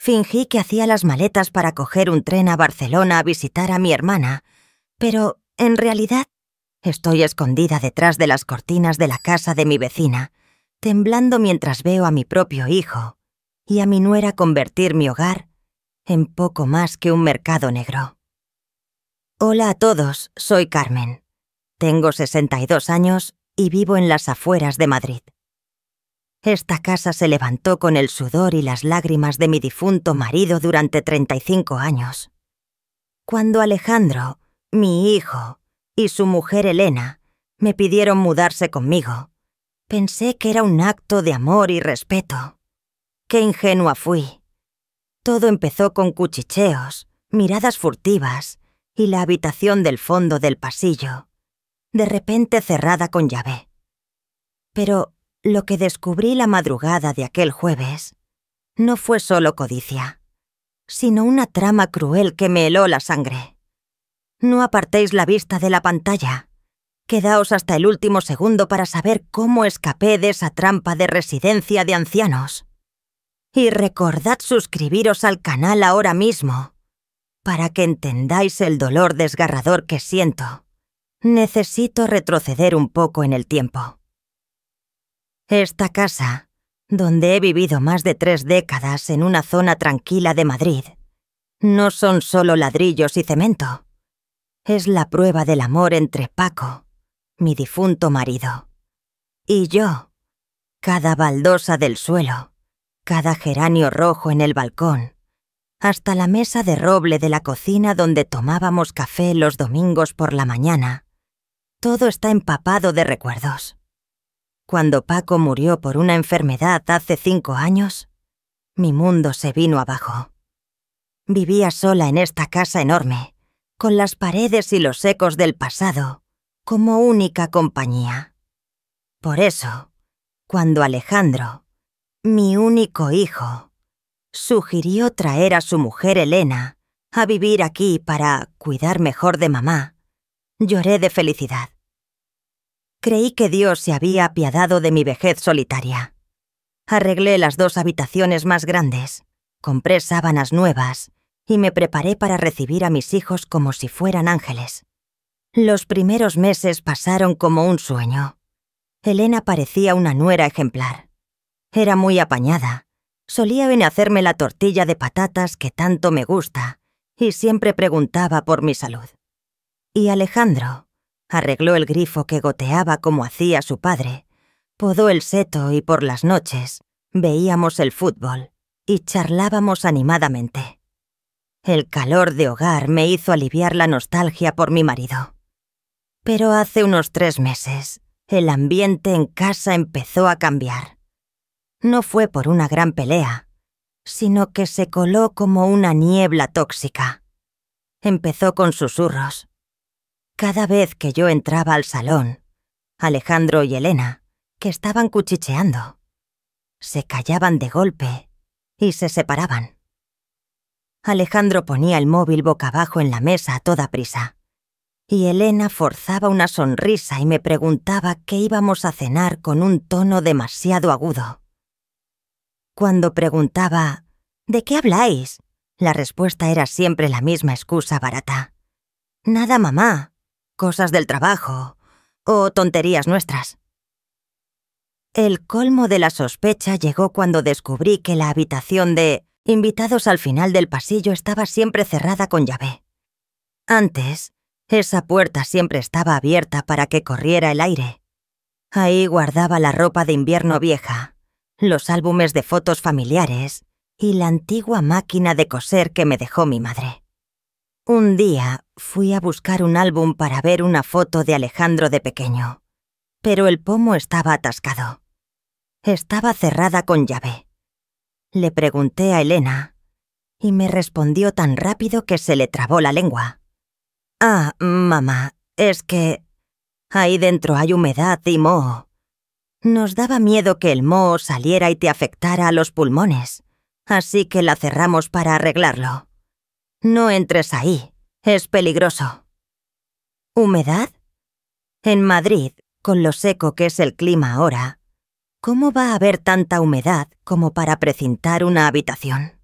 Fingí que hacía las maletas para coger un tren a Barcelona a visitar a mi hermana, pero, en realidad, estoy escondida detrás de las cortinas de la casa de mi vecina, temblando mientras veo a mi propio hijo y a mi nuera convertir mi hogar en poco más que un mercado negro. Hola a todos, soy Carmen. Tengo 62 años y vivo en las afueras de Madrid. Esta casa se levantó con el sudor y las lágrimas de mi difunto marido durante 35 años. Cuando Alejandro, mi hijo, y su mujer Elena me pidieron mudarse conmigo, pensé que era un acto de amor y respeto. Qué ingenua fui. Todo empezó con cuchicheos, miradas furtivas y la habitación del fondo del pasillo, de repente cerrada con llave. Pero lo que descubrí la madrugada de aquel jueves no fue solo codicia, sino una trama cruel que me heló la sangre. No apartéis la vista de la pantalla. Quedaos hasta el último segundo para saber cómo escapé de esa trampa de residencia de ancianos. Y recordad suscribiros al canal ahora mismo, para que entendáis el dolor desgarrador que siento. Necesito retroceder un poco en el tiempo. Esta casa, donde he vivido más de 3 décadas en una zona tranquila de Madrid, no son solo ladrillos y cemento. Es la prueba del amor entre Paco, mi difunto marido, y yo. Cada baldosa del suelo, cada geranio rojo en el balcón, hasta la mesa de roble de la cocina donde tomábamos café los domingos por la mañana, todo está empapado de recuerdos. Cuando Paco murió por una enfermedad hace 5 años, mi mundo se vino abajo. Vivía sola en esta casa enorme, con las paredes y los ecos del pasado como única compañía. Por eso, cuando Alejandro, mi único hijo, sugirió traer a su mujer Elena a vivir aquí para cuidar mejor de mamá, lloré de felicidad. Creí que Dios se había apiadado de mi vejez solitaria. Arreglé las 2 habitaciones más grandes, compré sábanas nuevas y me preparé para recibir a mis hijos como si fueran ángeles. Los primeros meses pasaron como un sueño. Elena parecía una nuera ejemplar. Era muy apañada. Solía venir a hacerme la tortilla de patatas que tanto me gusta y siempre preguntaba por mi salud. Y Alejandro arregló el grifo que goteaba como hacía su padre, podó el seto y por las noches veíamos el fútbol y charlábamos animadamente. El calor de hogar me hizo aliviar la nostalgia por mi marido. Pero hace unos 3 meses, el ambiente en casa empezó a cambiar. No fue por una gran pelea, sino que se coló como una niebla tóxica. Empezó con susurros. Cada vez que yo entraba al salón, Alejandro y Elena, que estaban cuchicheando, se callaban de golpe y se separaban. Alejandro ponía el móvil boca abajo en la mesa a toda prisa, y Elena forzaba una sonrisa y me preguntaba qué íbamos a cenar con un tono demasiado agudo. Cuando preguntaba «¿De qué habláis?», la respuesta era siempre la misma excusa barata. «Nada, mamá. Cosas del trabajo o tonterías nuestras». El colmo de la sospecha llegó cuando descubrí que la habitación de invitados al final del pasillo estaba siempre cerrada con llave. Antes, esa puerta siempre estaba abierta para que corriera el aire. Ahí guardaba la ropa de invierno vieja, los álbumes de fotos familiares y la antigua máquina de coser que me dejó mi madre. Un día fui a buscar un álbum para ver una foto de Alejandro de pequeño, pero el pomo estaba atascado. Estaba cerrada con llave. Le pregunté a Elena y me respondió tan rápido que se le trabó la lengua. «Ah, mamá, es que ahí dentro hay humedad y moho. Nos daba miedo que el moho saliera y te afectara a los pulmones, así que la cerramos para arreglarlo. No entres ahí, es peligroso». ¿Humedad? En Madrid, con lo seco que es el clima ahora, ¿cómo va a haber tanta humedad como para precintar una habitación?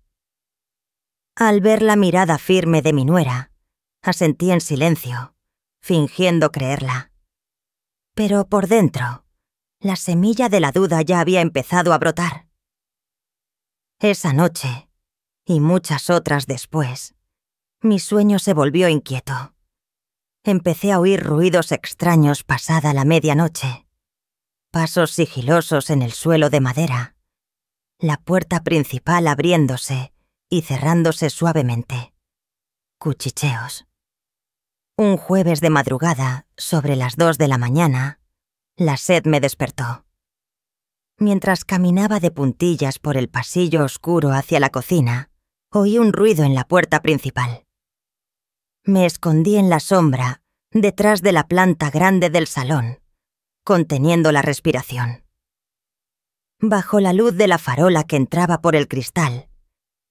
Al ver la mirada firme de mi nuera, asentí en silencio, fingiendo creerla. Pero por dentro, la semilla de la duda ya había empezado a brotar. Esa noche, y muchas otras después, mi sueño se volvió inquieto. Empecé a oír ruidos extraños pasada la medianoche. Pasos sigilosos en el suelo de madera. La puerta principal abriéndose y cerrándose suavemente. Cuchicheos. Un jueves de madrugada, sobre las 2 de la mañana, la sed me despertó. Mientras caminaba de puntillas por el pasillo oscuro hacia la cocina, oí un ruido en la puerta principal. Me escondí en la sombra, detrás de la planta grande del salón, conteniendo la respiración. Bajo la luz de la farola que entraba por el cristal,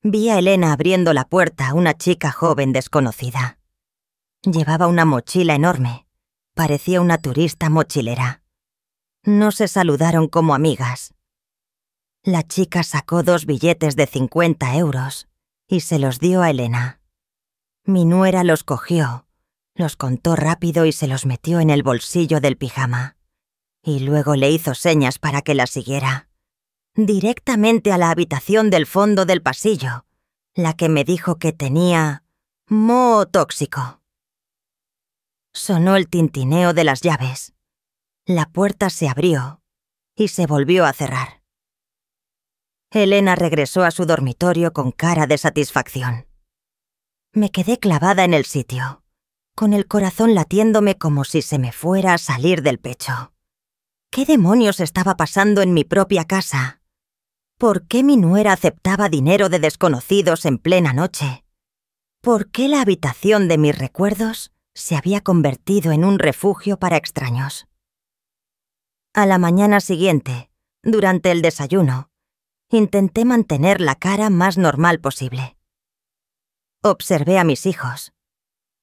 vi a Elena abriendo la puerta a una chica joven desconocida. Llevaba una mochila enorme, parecía una turista mochilera. No se saludaron como amigas. La chica sacó 2 billetes de 50 euros y se los dio a Elena. Mi nuera los cogió, los contó rápido y se los metió en el bolsillo del pijama. Y luego le hizo señas para que la siguiera. Directamente a la habitación del fondo del pasillo, la que me dijo que tenía moho tóxico. Sonó el tintineo de las llaves. La puerta se abrió y se volvió a cerrar. Elena regresó a su dormitorio con cara de satisfacción. Me quedé clavada en el sitio, con el corazón latiéndome como si se me fuera a salir del pecho. ¿Qué demonios estaba pasando en mi propia casa? ¿Por qué mi nuera aceptaba dinero de desconocidos en plena noche? ¿Por qué la habitación de mis recuerdos se había convertido en un refugio para extraños? A la mañana siguiente, durante el desayuno, intenté mantener la cara más normal posible. Observé a mis hijos,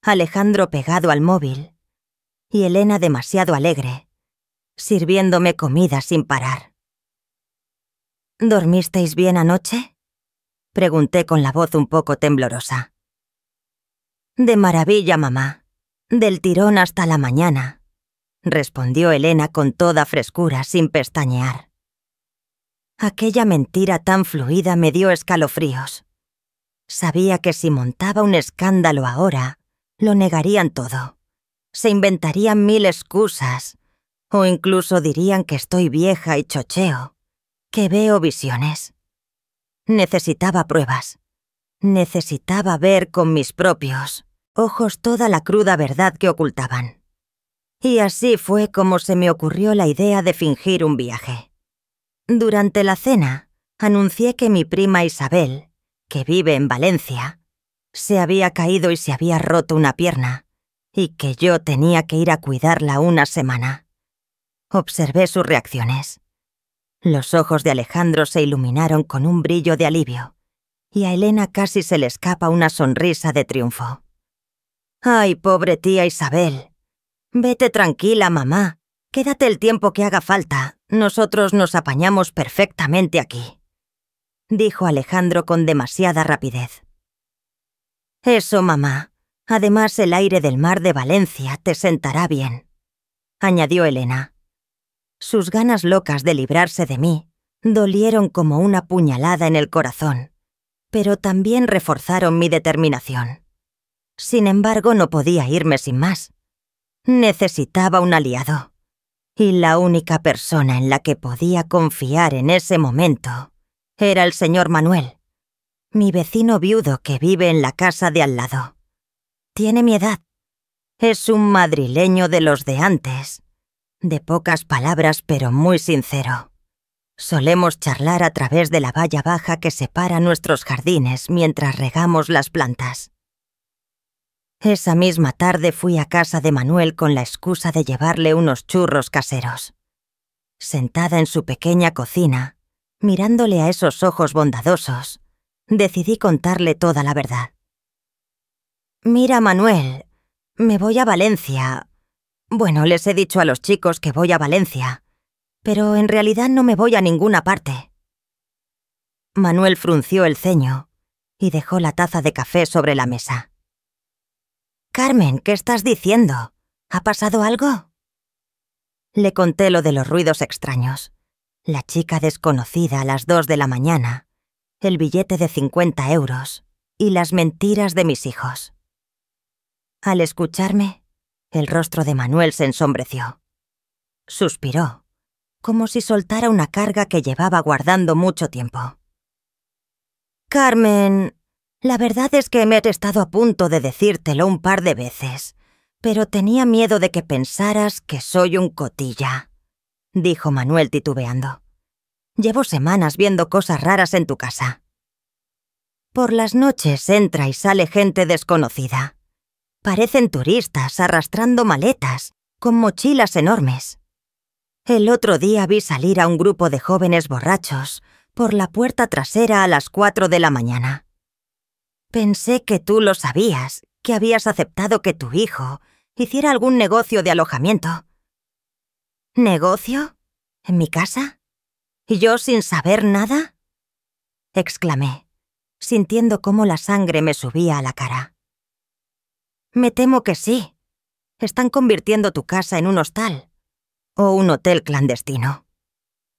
Alejandro pegado al móvil y Elena demasiado alegre, sirviéndome comida sin parar. ¿Dormisteis bien anoche?, pregunté con la voz un poco temblorosa. De maravilla, mamá, del tirón hasta la mañana, respondió Elena con toda frescura, sin pestañear. Aquella mentira tan fluida me dio escalofríos. Sabía que si montaba un escándalo ahora, lo negarían todo. Se inventarían 1000 excusas, o incluso dirían que estoy vieja y chocheo, que veo visiones. Necesitaba pruebas. Necesitaba ver con mis propios ojos toda la cruda verdad que ocultaban. Y así fue como se me ocurrió la idea de fingir un viaje. Durante la cena, anuncié que mi prima Isabel, que vive en Valencia, se había caído y se había roto una pierna, y que yo tenía que ir a cuidarla una semana. Observé sus reacciones. Los ojos de Alejandro se iluminaron con un brillo de alivio, y a Elena casi se le escapa una sonrisa de triunfo. «Ay, pobre tía Isabel. Vete tranquila, mamá. Quédate el tiempo que haga falta. Nosotros nos apañamos perfectamente aquí», dijo Alejandro con demasiada rapidez. «Eso, mamá. Además, el aire del mar de Valencia te sentará bien», añadió Elena. Sus ganas locas de librarse de mí dolieron como una puñalada en el corazón, pero también reforzaron mi determinación. Sin embargo, no podía irme sin más. Necesitaba un aliado. Y la única persona en la que podía confiar en ese momento era el señor Manuel, mi vecino viudo que vive en la casa de al lado. Tiene mi edad. Es un madrileño de los de antes, de pocas palabras pero muy sincero. Solemos charlar a través de la valla baja que separa nuestros jardines mientras regamos las plantas. Esa misma tarde fui a casa de Manuel con la excusa de llevarle unos churros caseros. Sentada en su pequeña cocina, mirándole a esos ojos bondadosos, decidí contarle toda la verdad. «Mira, Manuel, me voy a Valencia. Bueno, les he dicho a los chicos que voy a Valencia, pero en realidad no me voy a ninguna parte». Manuel frunció el ceño y dejó la taza de café sobre la mesa. «Carmen, ¿qué estás diciendo? ¿Ha pasado algo?» Le conté lo de los ruidos extraños, la chica desconocida a las 2 de la mañana, el billete de 50 euros y las mentiras de mis hijos. Al escucharme, el rostro de Manuel se ensombreció. Suspiró, como si soltara una carga que llevaba guardando mucho tiempo. «Carmen, la verdad es que me he estado a punto de decírtelo un par de veces, pero tenía miedo de que pensaras que soy un cotilla», dijo Manuel titubeando. «Llevo semanas viendo cosas raras en tu casa. Por las noches entra y sale gente desconocida. Parecen turistas arrastrando maletas, con mochilas enormes. El otro día vi salir a un grupo de jóvenes borrachos por la puerta trasera a las 4 de la mañana. Pensé que tú lo sabías, que habías aceptado que tu hijo hiciera algún negocio de alojamiento». «¿Negocio? ¿En mi casa? ¿Y yo sin saber nada?», exclamé, sintiendo cómo la sangre me subía a la cara. «Me temo que sí. Están convirtiendo tu casa en un hostal o un hotel clandestino»,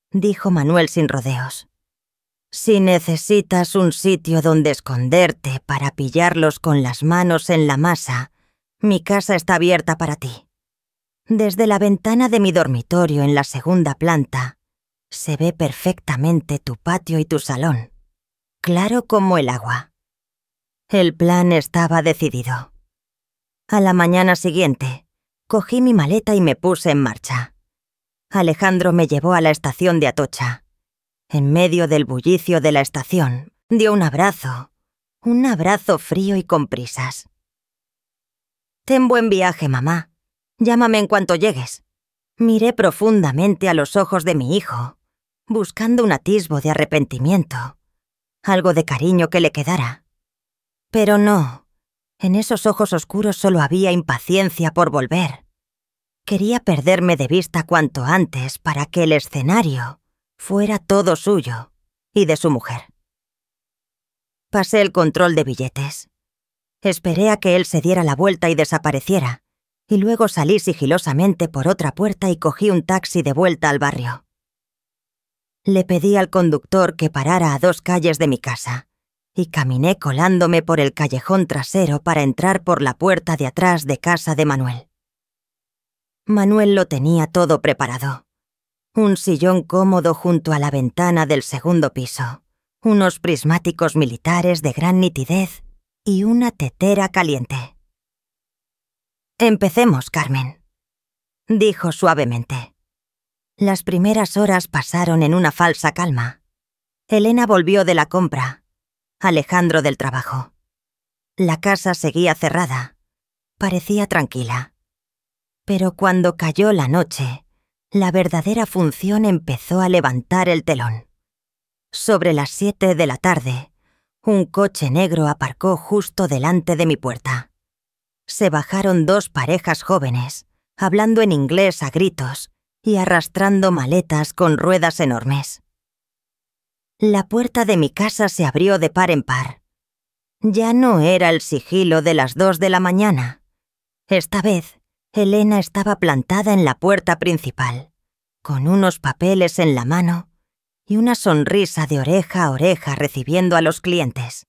dijo Manuel sin rodeos. «Si necesitas un sitio donde esconderte para pillarlos con las manos en la masa, mi casa está abierta para ti. Desde la ventana de mi dormitorio en la 2ª planta se ve perfectamente tu patio y tu salón, claro como el agua». El plan estaba decidido. A la mañana siguiente, cogí mi maleta y me puse en marcha. Alejandro me llevó a la estación de Atocha. En medio del bullicio de la estación, dio un abrazo frío y con prisas. «Ten buen viaje, mamá. Llámame en cuanto llegues». Miré profundamente a los ojos de mi hijo, buscando un atisbo de arrepentimiento, algo de cariño que le quedara. Pero no, en esos ojos oscuros solo había impaciencia por volver. Quería perderme de vista cuanto antes para que el escenario fuera todo suyo y de su mujer. Pasé el control de billetes. Esperé a que él se diera la vuelta y desapareciera, y luego salí sigilosamente por otra puerta y cogí un taxi de vuelta al barrio. Le pedí al conductor que parara a 2 calles de mi casa, y caminé colándome por el callejón trasero para entrar por la puerta de atrás de casa de Manuel. Manuel lo tenía todo preparado. Un sillón cómodo junto a la ventana del 2º piso, unos prismáticos militares de gran nitidez y una tetera caliente. «Empecemos, Carmen», dijo suavemente. Las primeras horas pasaron en una falsa calma. Elena volvió de la compra, Alejandro del trabajo. La casa seguía cerrada. Parecía tranquila. Pero cuando cayó la noche, la verdadera función empezó a levantar el telón. Sobre las 7 de la tarde, un coche negro aparcó justo delante de mi puerta. Se bajaron 2 parejas jóvenes, hablando en inglés a gritos y arrastrando maletas con ruedas enormes. La puerta de mi casa se abrió de par en par. Ya no era el sigilo de las 2 de la mañana. Esta vez, Elena estaba plantada en la puerta principal, con unos papeles en la mano y una sonrisa de oreja a oreja recibiendo a los clientes.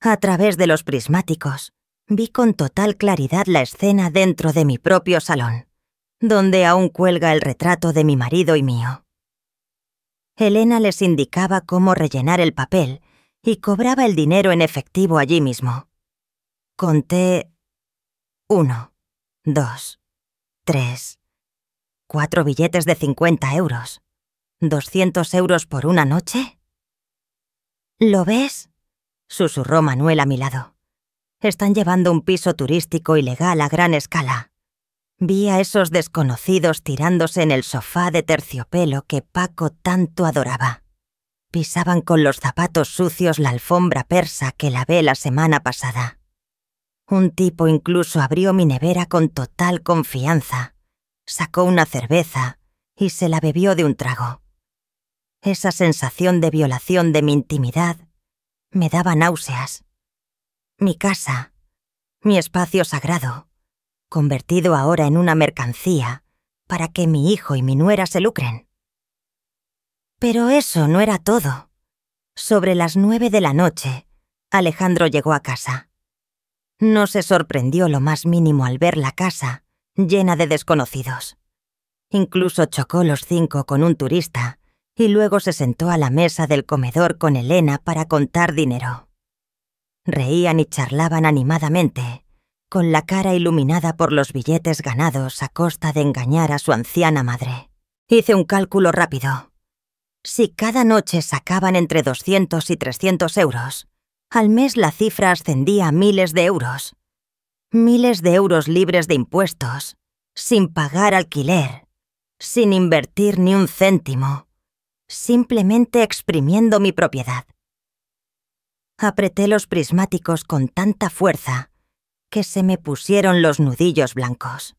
A través de los prismáticos, vi con total claridad la escena dentro de mi propio salón, donde aún cuelga el retrato de mi marido y mío. Elena les indicaba cómo rellenar el papel y cobraba el dinero en efectivo allí mismo. Conté 1, 2, 3, 4 billetes de 50 euros. ¿200 euros por una noche? ¿Lo ves?, susurró Manuel a mi lado. Están llevando un piso turístico ilegal a gran escala. Vi a esos desconocidos tirándose en el sofá de terciopelo que Paco tanto adoraba. Pisaban con los zapatos sucios la alfombra persa que lavé la semana pasada. Un tipo incluso abrió mi nevera con total confianza, sacó una cerveza y se la bebió de un trago. Esa sensación de violación de mi intimidad Me daba náuseas. Mi casa, mi espacio sagrado, convertido ahora en una mercancía para que mi hijo y mi nuera se lucren. Pero eso no era todo. Sobre las 9 de la noche, Alejandro llegó a casa. No se sorprendió lo más mínimo al ver la casa llena de desconocidos. Incluso chocó los 5 con un turista y luego se sentó a la mesa del comedor con Elena para contar dinero. Reían y charlaban animadamente, con la cara iluminada por los billetes ganados a costa de engañar a su anciana madre. Hice un cálculo rápido. Si cada noche sacaban entre 200 y 300 euros, al mes la cifra ascendía a miles de euros. Miles de euros libres de impuestos, sin pagar alquiler, sin invertir ni un céntimo, simplemente exprimiendo mi propiedad. Apreté los prismáticos con tanta fuerza que se me pusieron los nudillos blancos.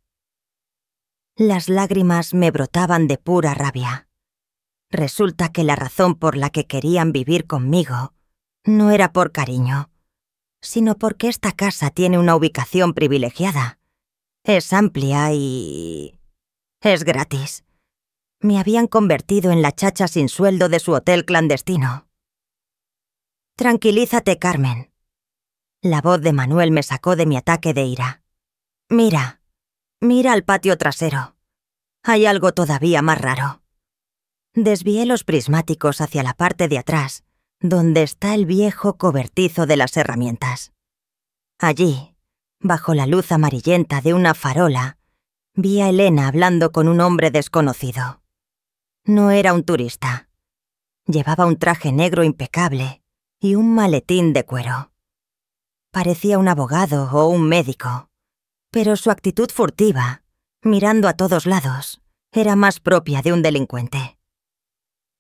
Las lágrimas me brotaban de pura rabia. Resulta que la razón por la que querían vivir conmigo no era por cariño, sino porque esta casa tiene una ubicación privilegiada. Es amplia y... es gratis. Me habían convertido en la chacha sin sueldo de su hotel clandestino. Tranquilízate, Carmen. La voz de Manuel me sacó de mi ataque de ira. Mira al patio trasero. Hay algo todavía más raro. Desvié los prismáticos hacia la parte de atrás, donde está el viejo cobertizo de las herramientas. Allí, bajo la luz amarillenta de una farola, vi a Elena hablando con un hombre desconocido. No era un turista. Llevaba un traje negro impecable y un maletín de cuero. Parecía un abogado o un médico, pero su actitud furtiva, mirando a todos lados, era más propia de un delincuente.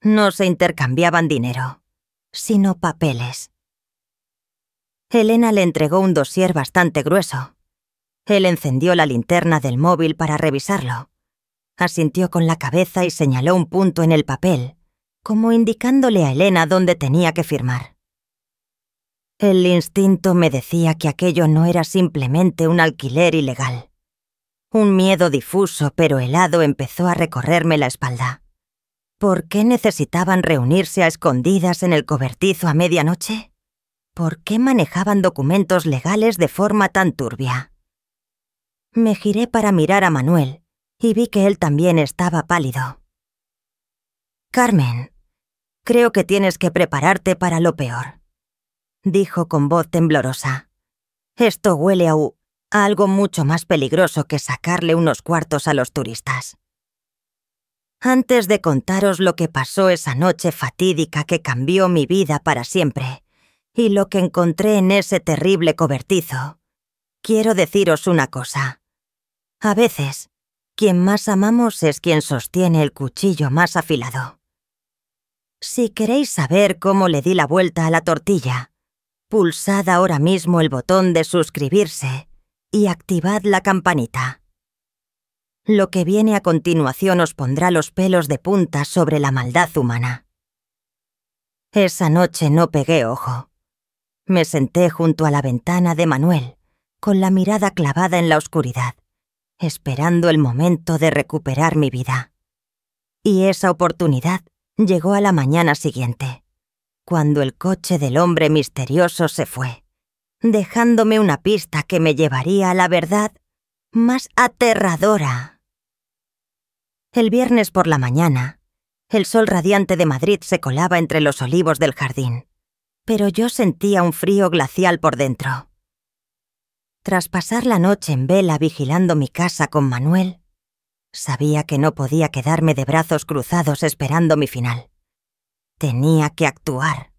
No se intercambiaban dinero, sino papeles. Elena le entregó un dossier bastante grueso. Él encendió la linterna del móvil para revisarlo. Asintió con la cabeza y señaló un punto en el papel, como indicándole a Elena dónde tenía que firmar. El instinto me decía que aquello no era simplemente un alquiler ilegal. Un miedo difuso pero helado empezó a recorrerme la espalda. ¿Por qué necesitaban reunirse a escondidas en el cobertizo a medianoche? ¿Por qué manejaban documentos legales de forma tan turbia? Me giré para mirar a Manuel y vi que él también estaba pálido. Carmen, creo que tienes que prepararte para lo peor, dijo con voz temblorosa. Esto huele a algo mucho más peligroso que sacarle unos cuartos a los turistas. Antes de contaros lo que pasó esa noche fatídica que cambió mi vida para siempre y lo que encontré en ese terrible cobertizo, quiero deciros una cosa. A veces, quien más amamos es quien sostiene el cuchillo más afilado. Si queréis saber cómo le di la vuelta a la tortilla, pulsad ahora mismo el botón de suscribirse y activad la campanita. Lo que viene a continuación os pondrá los pelos de punta sobre la maldad humana. Esa noche no pegué ojo. Me senté junto a la ventana de Manuel, con la mirada clavada en la oscuridad, esperando el momento de recuperar mi vida. Y esa oportunidad llegó a la mañana siguiente, cuando el coche del hombre misterioso se fue, dejándome una pista que me llevaría a la verdad más aterradora. El viernes por la mañana, el sol radiante de Madrid se colaba entre los olivos del jardín, pero yo sentía un frío glacial por dentro. Tras pasar la noche en vela vigilando mi casa con Manuel, sabía que no podía quedarme de brazos cruzados esperando mi final. Tenía que actuar.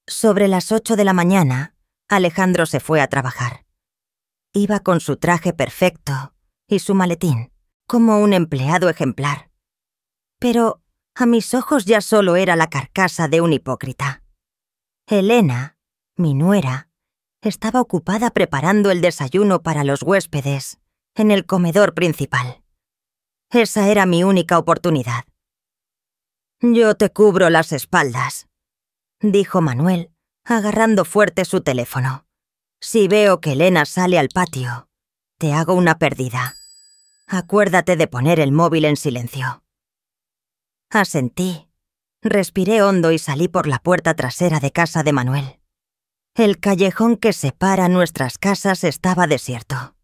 Sobre las 8 de la mañana, Alejandro se fue a trabajar. Iba con su traje perfecto y su maletín, como un empleado ejemplar. Pero a mis ojos ya solo era la carcasa de un hipócrita. Elena, mi nuera, estaba ocupada preparando el desayuno para los huéspedes en el comedor principal. Esa era mi única oportunidad. «Yo te cubro las espaldas», dijo Manuel, agarrando fuerte su teléfono. «Si veo que Elena sale al patio, te hago una pérdida. Acuérdate de poner el móvil en silencio». Asentí. Respiré hondo y salí por la puerta trasera de casa de Manuel. El callejón que separa nuestras casas estaba desierto.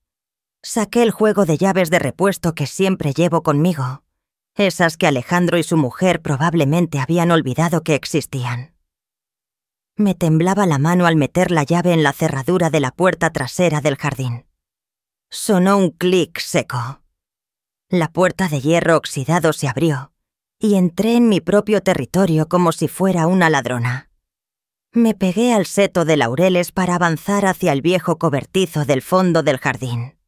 Saqué el juego de llaves de repuesto que siempre llevo conmigo, esas que Alejandro y su mujer probablemente habían olvidado que existían. Me temblaba la mano al meter la llave en la cerradura de la puerta trasera del jardín. Sonó un clic seco. La puerta de hierro oxidado se abrió y entré en mi propio territorio como si fuera una ladrona. Me pegué al seto de laureles para avanzar hacia el viejo cobertizo del fondo del jardín.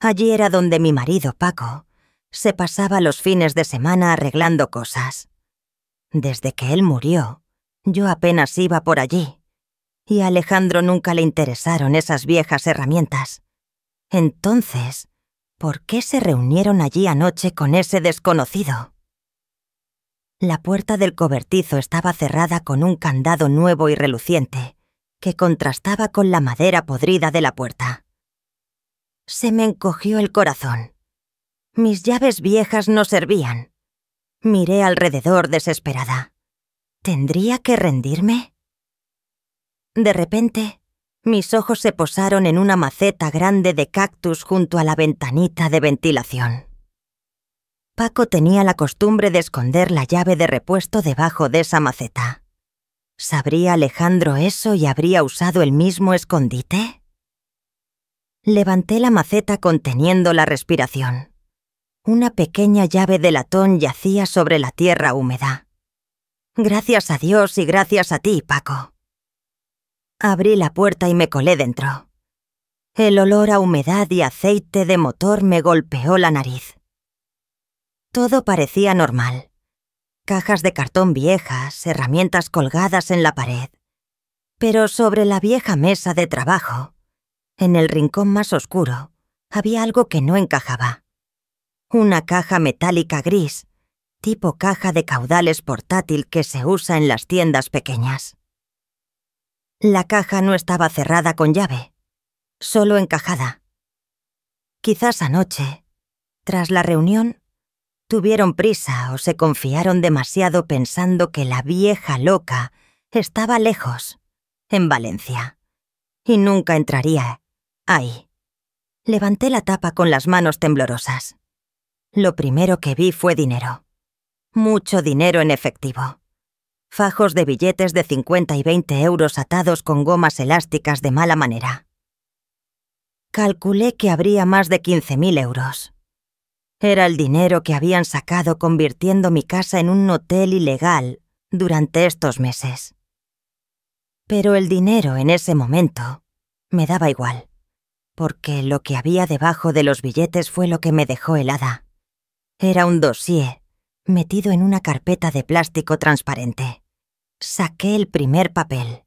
Allí era donde mi marido, Paco, se pasaba los fines de semana arreglando cosas. Desde que él murió, yo apenas iba por allí, y a Alejandro nunca le interesaron esas viejas herramientas. Entonces, ¿por qué se reunieron allí anoche con ese desconocido? La puerta del cobertizo estaba cerrada con un candado nuevo y reluciente, que contrastaba con la madera podrida de la puerta. Se me encogió el corazón. Mis llaves viejas no servían. Miré alrededor desesperada. ¿Tendría que rendirme? De repente, mis ojos se posaron en una maceta grande de cactus junto a la ventanita de ventilación. Paco tenía la costumbre de esconder la llave de repuesto debajo de esa maceta. ¿Sabría Alejandro eso y habría usado el mismo escondite? Levanté la maceta conteniendo la respiración. Una pequeña llave de latón yacía sobre la tierra húmeda. Gracias a Dios y gracias a ti, Paco. Abrí la puerta y me colé dentro. El olor a humedad y aceite de motor me golpeó la nariz. Todo parecía normal. Cajas de cartón viejas, herramientas colgadas en la pared. Pero sobre la vieja mesa de trabajo, en el rincón más oscuro, había algo que no encajaba. Una caja metálica gris, tipo caja de caudales portátil que se usa en las tiendas pequeñas. La caja no estaba cerrada con llave, solo encajada. Quizás anoche, tras la reunión, tuvieron prisa o se confiaron demasiado pensando que la vieja loca estaba lejos, en Valencia, y nunca entraría ahí. Levanté la tapa con las manos temblorosas. Lo primero que vi fue dinero. Mucho dinero en efectivo. Fajos de billetes de 50 y 20 euros atados con gomas elásticas de mala manera. Calculé que habría más de 15.000 euros. Era el dinero que habían sacado convirtiendo mi casa en un hotel ilegal durante estos meses. Pero el dinero en ese momento me daba igual, porque lo que había debajo de los billetes fue lo que me dejó helada. Era un dossier metido en una carpeta de plástico transparente. Saqué el primer papel.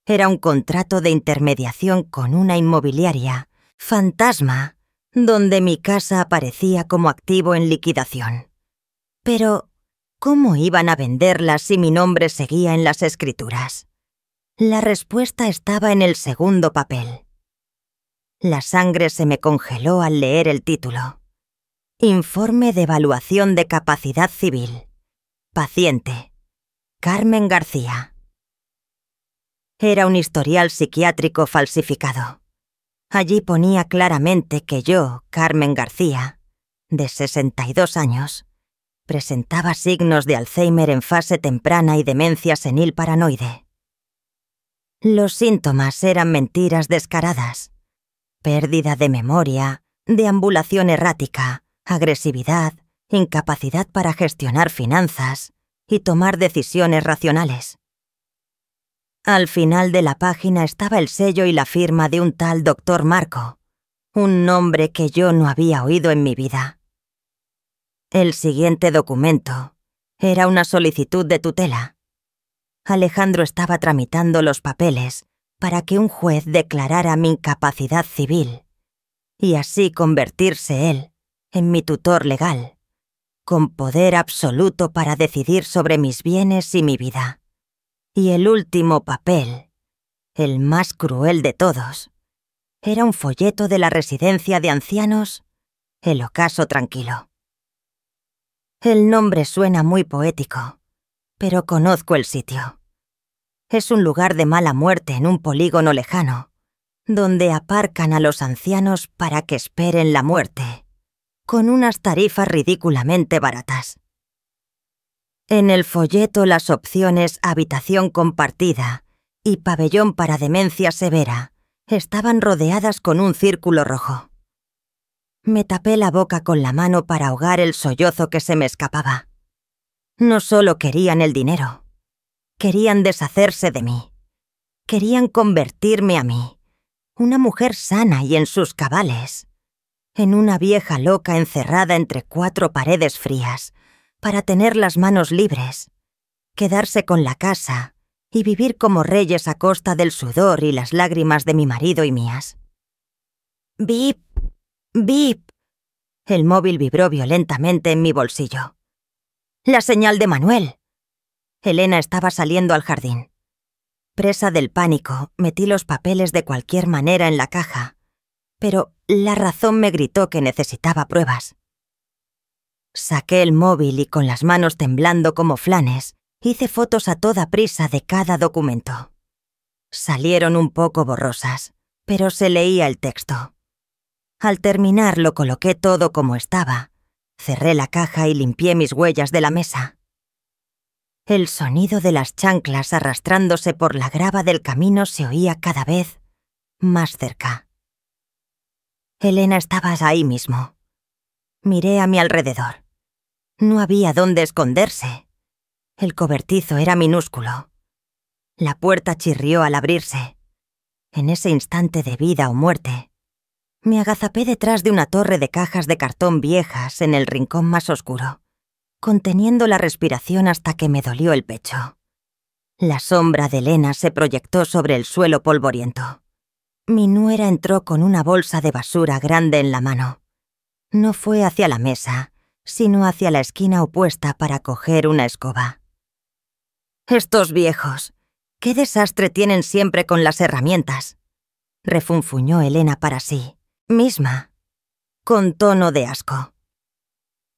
Era un contrato de intermediación con una inmobiliaria fantasma, donde mi casa aparecía como activo en liquidación. Pero, ¿cómo iban a venderla si mi nombre seguía en las escrituras? La respuesta estaba en el segundo papel. La sangre se me congeló al leer el título. Informe de evaluación de capacidad civil. Paciente. Carmen García. Era un historial psiquiátrico falsificado. Allí ponía claramente que yo, Carmen García, de 62 años, presentaba signos de Alzheimer en fase temprana y demencia senil paranoide. Los síntomas eran mentiras descaradas, pérdida de memoria, deambulación errática, agresividad, incapacidad para gestionar finanzas y tomar decisiones racionales. Al final de la página estaba el sello y la firma de un tal Dr. Marco, un nombre que yo no había oído en mi vida. El siguiente documento era una solicitud de tutela. Alejandro estaba tramitando los papeles para que un juez declarara mi incapacidad civil y así convertirse él en mi tutor legal, con poder absoluto para decidir sobre mis bienes y mi vida. Y el último papel, el más cruel de todos, era un folleto de la residencia de ancianos El Ocaso Tranquilo. El nombre suena muy poético, pero conozco el sitio. Es un lugar de mala muerte en un polígono lejano, donde aparcan a los ancianos para que esperen la muerte, con unas tarifas ridículamente baratas. En el folleto las opciones habitación compartida y pabellón para demencia severa estaban rodeadas con un círculo rojo. Me tapé la boca con la mano para ahogar el sollozo que se me escapaba. No solo querían el dinero, querían deshacerse de mí. Querían convertirme a mí, una mujer sana y en sus cabales, en una vieja loca encerrada entre 4 paredes frías, para tener las manos libres, quedarse con la casa y vivir como reyes a costa del sudor y las lágrimas de mi marido y mías. ¡Bip! ¡Bip! El móvil vibró violentamente en mi bolsillo. ¡La señal de Manuel! Elena estaba saliendo al jardín. Presa del pánico, metí los papeles de cualquier manera en la caja, pero la razón me gritó que necesitaba pruebas. Saqué el móvil y con las manos temblando como flanes, hice fotos a toda prisa de cada documento. Salieron un poco borrosas, pero se leía el texto. Al terminar lo coloqué todo como estaba, cerré la caja y limpié mis huellas de la mesa. El sonido de las chanclas arrastrándose por la grava del camino se oía cada vez más cerca. Elena estaba ahí mismo. Miré a mi alrededor. No había dónde esconderse. El cobertizo era minúsculo. La puerta chirrió al abrirse. En ese instante de vida o muerte, me agazapé detrás de una torre de cajas de cartón viejas en el rincón más oscuro, conteniendo la respiración hasta que me dolió el pecho. La sombra de Elena se proyectó sobre el suelo polvoriento. Mi nuera entró con una bolsa de basura grande en la mano. No fue hacia la mesa, sino hacia la esquina opuesta para coger una escoba. «Estos viejos, qué desastre tienen siempre con las herramientas», refunfuñó Elena para sí, misma, con tono de asco.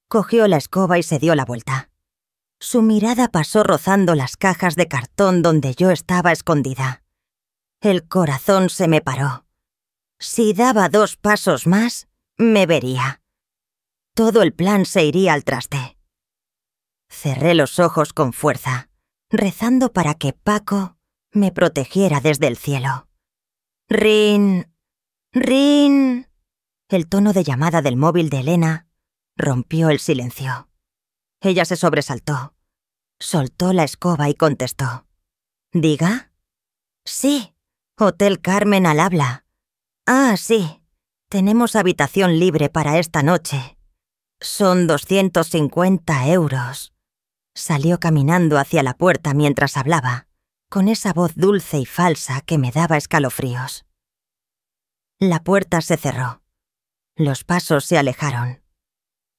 Cogió la escoba y se dio la vuelta. Su mirada pasó rozando las cajas de cartón donde yo estaba escondida. El corazón se me paró. Si daba 2 pasos más, me vería. Todo el plan se iría al traste. Cerré los ojos con fuerza, rezando para que Paco me protegiera desde el cielo. «Rin, rin». El tono de llamada del móvil de Elena rompió el silencio. Ella se sobresaltó, soltó la escoba y contestó. «¿Diga?» «Sí, Hotel Carmen al habla». «Ah, sí, tenemos habitación libre para esta noche. Son 250 euros». Salió caminando hacia la puerta mientras hablaba, con esa voz dulce y falsa que me daba escalofríos. La puerta se cerró. Los pasos se alejaron.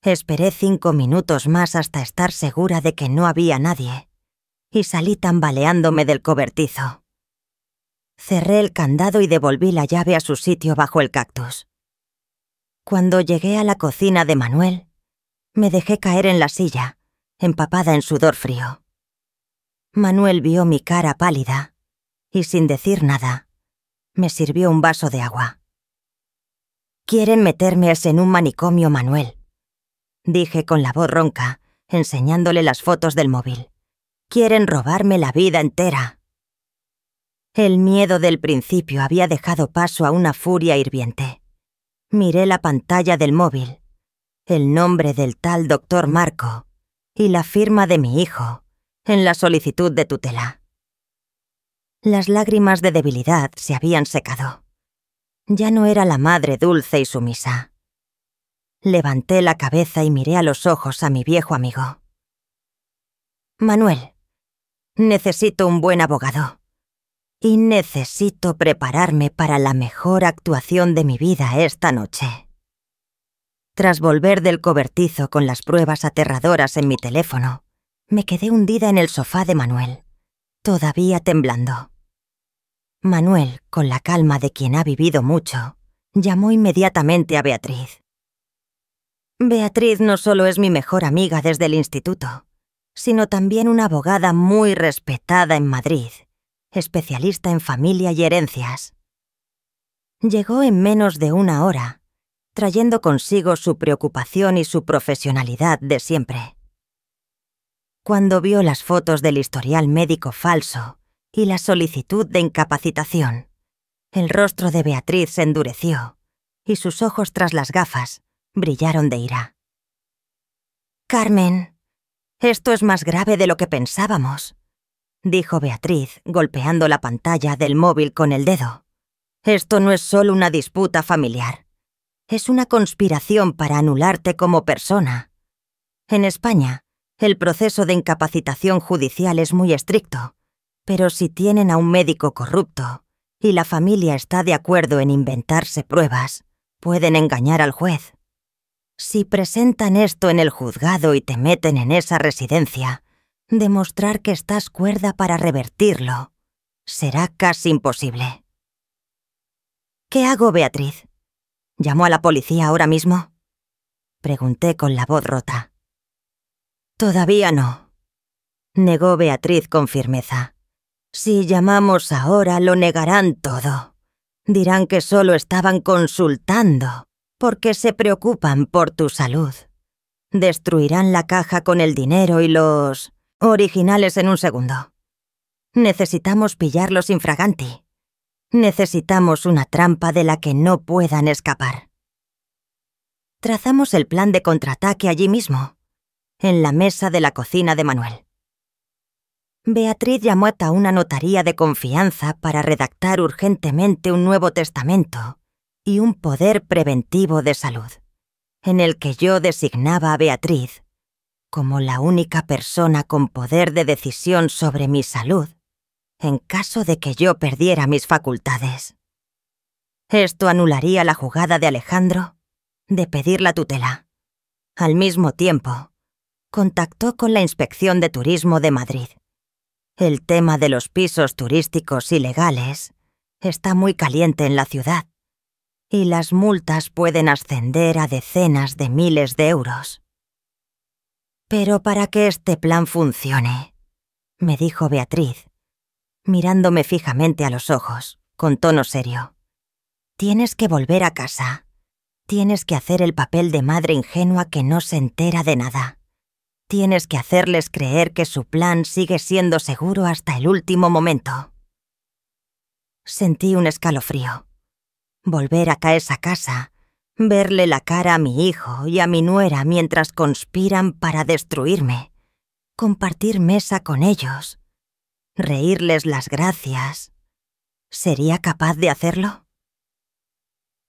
Esperé 5 minutos más hasta estar segura de que no había nadie, y salí tambaleándome del cobertizo. Cerré el candado y devolví la llave a su sitio bajo el cactus. Cuando llegué a la cocina de Manuel, me dejé caer en la silla, empapada en sudor frío. Manuel vio mi cara pálida y, sin decir nada, me sirvió un vaso de agua. «Quieren meterme en un manicomio, Manuel», dije con la voz ronca, enseñándole las fotos del móvil. «Quieren robarme la vida entera». El miedo del principio había dejado paso a una furia hirviente. Miré la pantalla del móvil, el nombre del tal doctor Marco y la firma de mi hijo en la solicitud de tutela. Las lágrimas de debilidad se habían secado. Ya no era la madre dulce y sumisa. Levanté la cabeza y miré a los ojos a mi viejo amigo. «Manuel, necesito un buen abogado. Y necesito prepararme para la mejor actuación de mi vida esta noche». Tras volver del cobertizo con las pruebas aterradoras en mi teléfono, me quedé hundida en el sofá de Manuel, todavía temblando. Manuel, con la calma de quien ha vivido mucho, llamó inmediatamente a Beatriz. Beatriz no solo es mi mejor amiga desde el instituto, sino también una abogada muy respetada en Madrid, especialista en familia y herencias. Llegó en menos de una hora, trayendo consigo su preocupación y su profesionalidad de siempre. Cuando vio las fotos del historial médico falso y la solicitud de incapacitación, el rostro de Beatriz se endureció y sus ojos tras las gafas brillaron de ira. «Carmen, esto es más grave de lo que pensábamos», dijo Beatriz, golpeando la pantalla del móvil con el dedo. «Esto no es solo una disputa familiar. Es una conspiración para anularte como persona. En España, el proceso de incapacitación judicial es muy estricto, pero si tienen a un médico corrupto y la familia está de acuerdo en inventarse pruebas, pueden engañar al juez. Si presentan esto en el juzgado y te meten en esa residencia, demostrar que estás cuerda para revertirlo será casi imposible». «¿Qué hago, Beatriz? ¿Llamo a la policía ahora mismo?», pregunté con la voz rota. «Todavía no», negó Beatriz con firmeza. «Si llamamos ahora, lo negarán todo. Dirán que solo estaban consultando, porque se preocupan por tu salud. Destruirán la caja con el dinero y los originales en un segundo. Necesitamos pillarlos infraganti. Necesitamos una trampa de la que no puedan escapar». Trazamos el plan de contraataque allí mismo, en la mesa de la cocina de Manuel. Beatriz llamó a una notaría de confianza para redactar urgentemente un nuevo testamento y un poder preventivo de salud, en el que yo designaba a Beatriz como la única persona con poder de decisión sobre mi salud, en caso de que yo perdiera mis facultades. Esto anularía la jugada de Alejandro de pedir la tutela. Al mismo tiempo, contactó con la Inspección de Turismo de Madrid. El tema de los pisos turísticos ilegales está muy caliente en la ciudad, y las multas pueden ascender a decenas de miles de euros. «Pero para que este plan funcione», me dijo Beatriz, mirándome fijamente a los ojos, con tono serio, «tienes que volver a casa. Tienes que hacer el papel de madre ingenua que no se entera de nada. Tienes que hacerles creer que su plan sigue siendo seguro hasta el último momento». Sentí un escalofrío. Volver a esa casa, verle la cara a mi hijo y a mi nuera mientras conspiran para destruirme, compartir mesa con ellos, reírles las gracias. ¿Sería capaz de hacerlo?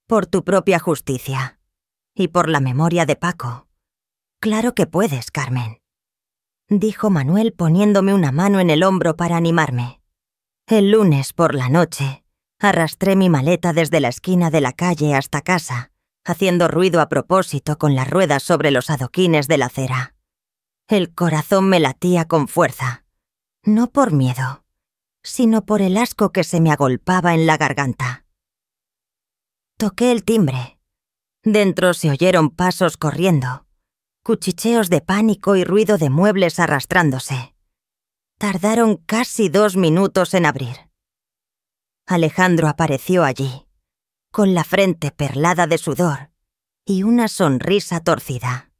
«Por tu propia justicia y por la memoria de Paco. Claro que puedes, Carmen», dijo Manuel poniéndome una mano en el hombro para animarme. El lunes por la noche, arrastré mi maleta desde la esquina de la calle hasta casa, haciendo ruido a propósito con las ruedas sobre los adoquines de la acera. El corazón me latía con fuerza, no por miedo, sino por el asco que se me agolpaba en la garganta. Toqué el timbre. Dentro se oyeron pasos corriendo, cuchicheos de pánico y ruido de muebles arrastrándose. Tardaron casi 2 minutos en abrir. Alejandro apareció allí, con la frente perlada de sudor y una sonrisa torcida.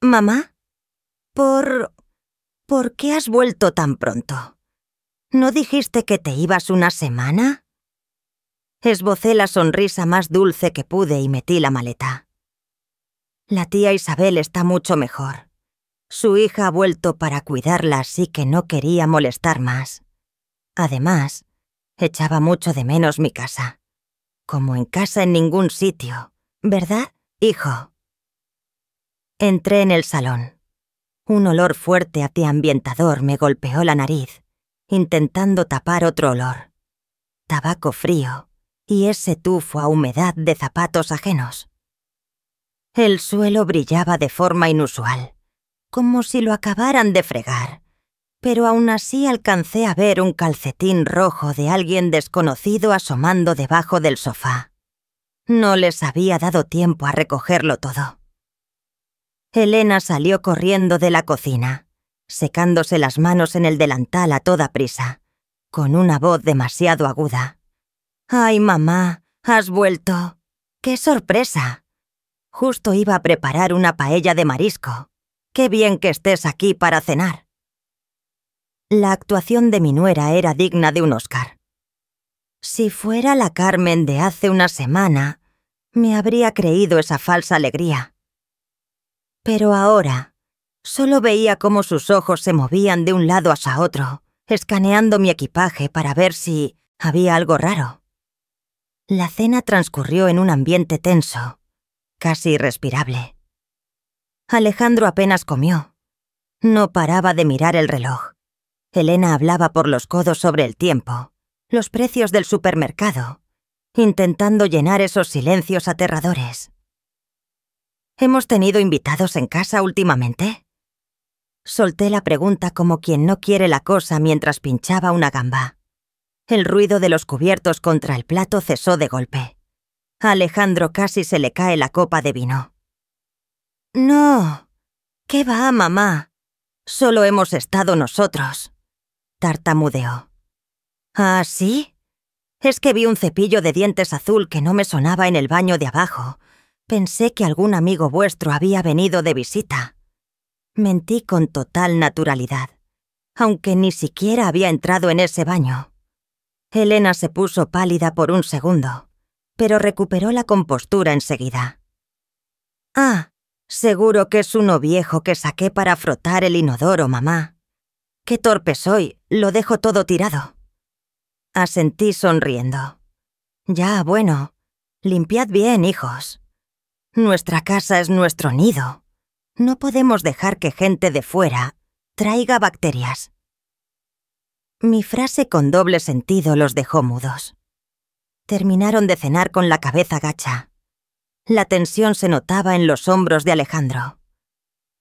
«Mamá, ¿por qué has vuelto tan pronto? ¿No dijiste que te ibas una semana?» Esbocé la sonrisa más dulce que pude y metí la maleta. «La tía Isabel está mucho mejor. Su hija ha vuelto para cuidarla, así que no quería molestar más. Además, echaba mucho de menos mi casa. Como en casa en ningún sitio, ¿verdad, hijo?» Entré en el salón. Un olor fuerte a ambientador me golpeó la nariz, intentando tapar otro olor. Tabaco frío y ese tufo a humedad de zapatos ajenos. El suelo brillaba de forma inusual, como si lo acabaran de fregar, pero aún así alcancé a ver un calcetín rojo de alguien desconocido asomando debajo del sofá. No les había dado tiempo a recogerlo todo. Elena salió corriendo de la cocina, secándose las manos en el delantal a toda prisa, con una voz demasiado aguda. «¡Ay, mamá! ¡Has vuelto! ¡Qué sorpresa! Justo iba a preparar una paella de marisco. ¡Qué bien que estés aquí para cenar!». La actuación de mi nuera era digna de un Oscar. Si fuera la Carmen de hace una semana, me habría creído esa falsa alegría. Pero ahora, solo veía cómo sus ojos se movían de un lado hacia otro, escaneando mi equipaje para ver si había algo raro. La cena transcurrió en un ambiente tenso, casi irrespirable. Alejandro apenas comió. No paraba de mirar el reloj. Elena hablaba por los codos sobre el tiempo, los precios del supermercado, intentando llenar esos silencios aterradores. ¿Hemos tenido invitados en casa últimamente? Solté la pregunta como quien no quiere la cosa mientras pinchaba una gamba. El ruido de los cubiertos contra el plato cesó de golpe. A Alejandro casi se le cae la copa de vino. «No, ¿qué va, mamá? Solo hemos estado nosotros», tartamudeó. «¿Ah, sí? Es que vi un cepillo de dientes azul que no me sonaba en el baño de abajo. Pensé que algún amigo vuestro había venido de visita». Mentí con total naturalidad, aunque ni siquiera había entrado en ese baño. Elena se puso pálida por un segundo, pero recuperó la compostura enseguida. «Ah, seguro que es uno viejo que saqué para frotar el inodoro, mamá. Qué torpe soy, lo dejo todo tirado». Asentí sonriendo. «Ya, bueno, limpiad bien, hijos. Nuestra casa es nuestro nido. No podemos dejar que gente de fuera traiga bacterias». Mi frase con doble sentido los dejó mudos. Terminaron de cenar con la cabeza gacha. La tensión se notaba en los hombros de Alejandro.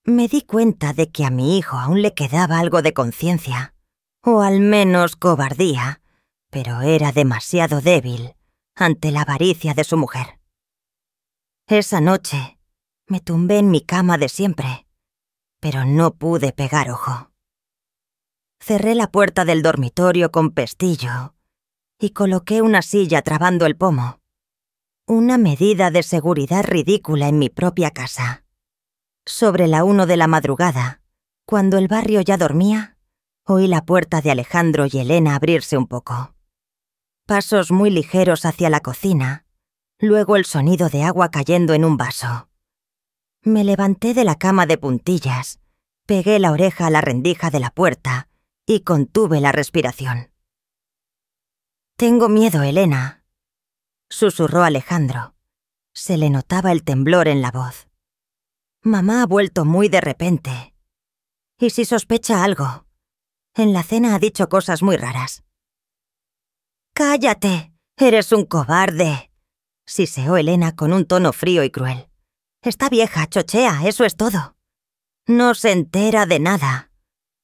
Me di cuenta de que a mi hijo aún le quedaba algo de conciencia, o al menos cobardía, pero era demasiado débil ante la avaricia de su mujer. Esa noche me tumbé en mi cama de siempre, pero no pude pegar ojo. Cerré la puerta del dormitorio con pestillo y coloqué una silla trabando el pomo. Una medida de seguridad ridícula en mi propia casa. Sobre la 1 de la madrugada, cuando el barrio ya dormía, oí la puerta de Alejandro y Elena abrirse un poco. Pasos muy ligeros hacia la cocina, luego el sonido de agua cayendo en un vaso. Me levanté de la cama de puntillas, pegué la oreja a la rendija de la puerta y contuve la respiración. «Tengo miedo, Elena», susurró Alejandro. Se le notaba el temblor en la voz. «Mamá ha vuelto muy de repente. ¿Y si sospecha algo? En la cena ha dicho cosas muy raras». «¡Cállate! ¡Eres un cobarde!», siseó Elena con un tono frío y cruel. «Está vieja, chochea, eso es todo. No se entera de nada.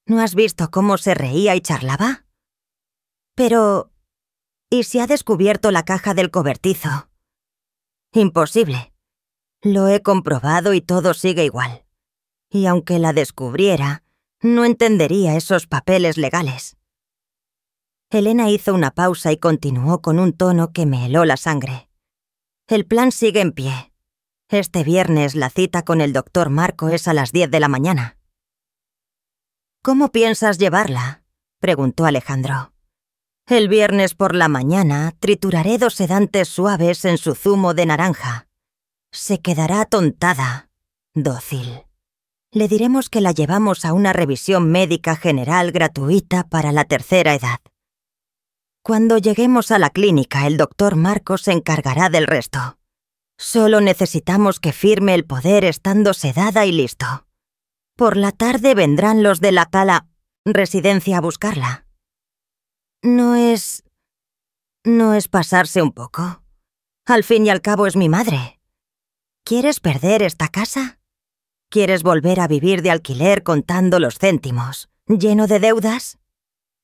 ¿No has visto cómo se reía y charlaba? Pero, ¿y si ha descubierto la caja del cobertizo? Imposible. Lo he comprobado y todo sigue igual. Y aunque la descubriera, no entendería esos papeles legales». Elena hizo una pausa y continuó con un tono que me heló la sangre. «El plan sigue en pie. Este viernes la cita con el doctor Marco es a las 10 de la mañana». «¿Cómo piensas llevarla?», preguntó Alejandro. «El viernes por la mañana trituraré 2 sedantes suaves en su zumo de naranja. Se quedará atontada, dócil. Le diremos que la llevamos a una revisión médica general gratuita para la tercera edad. Cuando lleguemos a la clínica, el doctor Marcos se encargará del resto. Solo necesitamos que firme el poder estando sedada y listo. Por la tarde vendrán los de la Cala residencia a buscarla». ¿No es pasarse un poco? Al fin y al cabo es mi madre. ¿Quieres perder esta casa? ¿Quieres volver a vivir de alquiler contando los céntimos, ¿Lleno de deudas?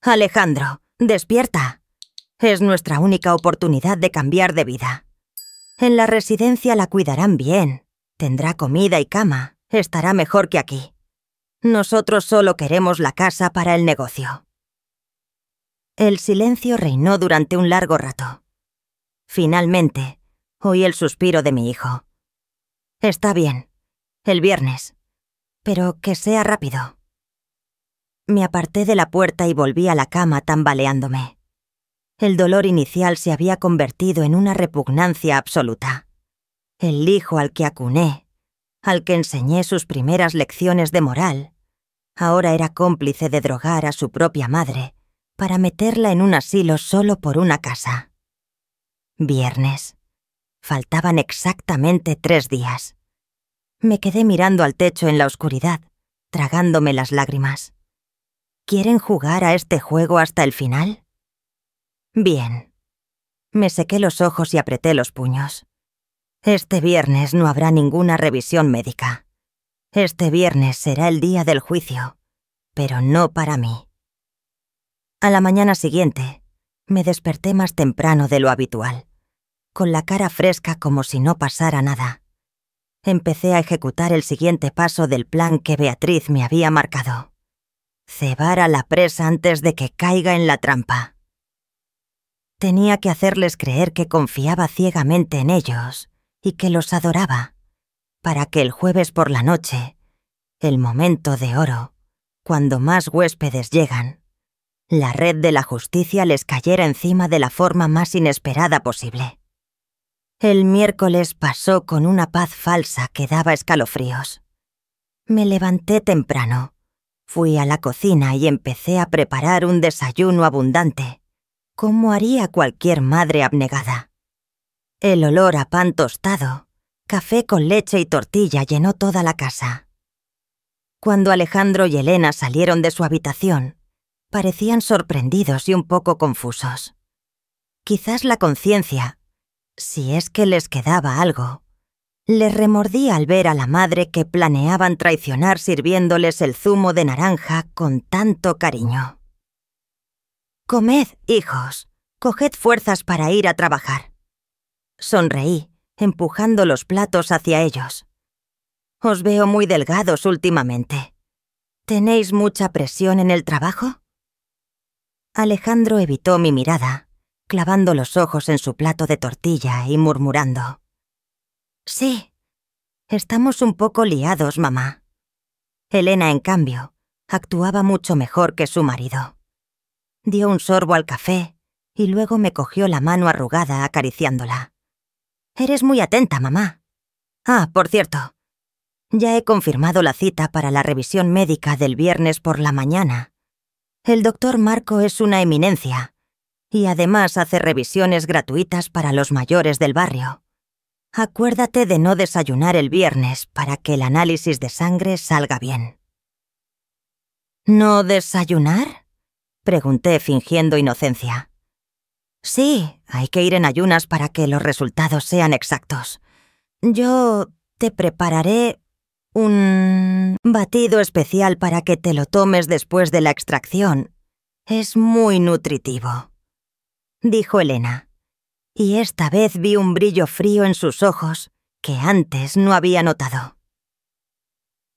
Alejandro, despierta. Es nuestra única oportunidad de cambiar de vida. En la residencia la cuidarán bien. Tendrá comida y cama. Estará mejor que aquí. Nosotros solo queremos la casa para el negocio. El silencio reinó durante un largo rato. Finalmente, oí el suspiro de mi hijo. Está bien. El viernes. Pero que sea rápido. Me aparté de la puerta y volví a la cama tambaleándome. El dolor inicial se había convertido en una repugnancia absoluta. El hijo al que acuné, al que enseñé sus primeras lecciones de moral, ahora era cómplice de drogar a su propia madre para meterla en un asilo solo por una casa. Viernes. Faltaban exactamente 3 días. Me quedé mirando al techo en la oscuridad, tragándome las lágrimas. ¿Quieren jugar a este juego hasta el final? Bien. Me sequé los ojos y apreté los puños. Este viernes no habrá ninguna revisión médica. Este viernes será el día del juicio, pero no para mí. A la mañana siguiente, me desperté más temprano de lo habitual, con la cara fresca como si no pasara nada. Empecé a ejecutar el siguiente paso del plan que Beatriz me había marcado. Cebar a la presa antes de que caiga en la trampa. Tenía que hacerles creer que confiaba ciegamente en ellos y que los adoraba, para que el jueves por la noche, el momento de oro, cuando más huéspedes llegan, la red de la justicia les cayera encima de la forma más inesperada posible. El miércoles pasó con una paz falsa que daba escalofríos. Me levanté temprano, fui a la cocina y empecé a preparar un desayuno abundante, como haría cualquier madre abnegada. El olor a pan tostado, café con leche y tortilla llenó toda la casa. Cuando Alejandro y Elena salieron de su habitación, parecían sorprendidos y un poco confusos. Quizás la conciencia, si es que les quedaba algo, les remordía al ver a la madre que planeaban traicionar sirviéndoles el zumo de naranja con tanto cariño. «Comed, hijos, coged fuerzas para ir a trabajar». Sonreí, empujando los platos hacia ellos. «Os veo muy delgados últimamente. ¿Tenéis mucha presión en el trabajo?» Alejandro evitó mi mirada, clavando los ojos en su plato de tortilla y murmurando. «Sí, estamos un poco liados, mamá». Elena, en cambio, actuaba mucho mejor que su marido. Dio un sorbo al café y luego me cogió la mano arrugada acariciándola. «Eres muy atenta, mamá. Ah, por cierto, ya he confirmado la cita para la revisión médica del viernes por la mañana. El doctor Marco es una eminencia y además hace revisiones gratuitas para los mayores del barrio. Acuérdate de no desayunar el viernes para que el análisis de sangre salga bien». «¿No desayunar?», pregunté fingiendo inocencia. «Sí, hay que ir en ayunas para que los resultados sean exactos. Yo te prepararé un batido especial para que te lo tomes después de la extracción. Es muy nutritivo», dijo Elena, y esta vez vi un brillo frío en sus ojos que antes no había notado.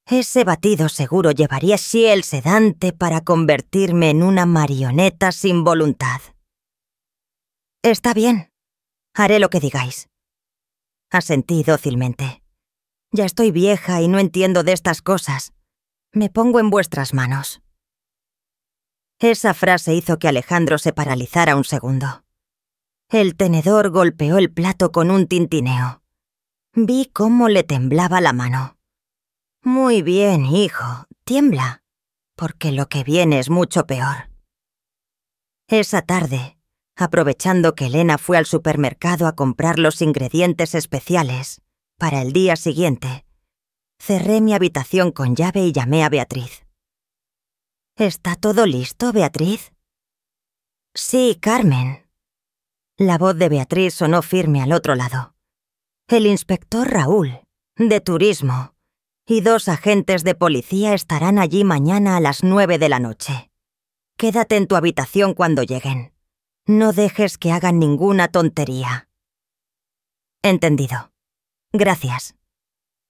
Ese batido seguro llevaría sí el sedante para convertirme en una marioneta sin voluntad. «Está bien, haré lo que digáis», asentí dócilmente. «Ya estoy vieja y no entiendo de estas cosas. Me pongo en vuestras manos». Esa frase hizo que Alejandro se paralizara un segundo. El tenedor golpeó el plato con un tintineo. Vi cómo le temblaba la mano. «Muy bien, hijo, tiembla, porque lo que viene es mucho peor». Esa tarde, aprovechando que Elena fue al supermercado a comprar los ingredientes especiales para el día siguiente, cerré mi habitación con llave y llamé a Beatriz. «¿Está todo listo, Beatriz?» «Sí, Carmen». La voz de Beatriz sonó firme al otro lado. «El inspector Raúl, de turismo, y 2 agentes de policía estarán allí mañana a las 9 de la noche. Quédate en tu habitación cuando lleguen. No dejes que hagan ninguna tontería. Entendido. Gracias.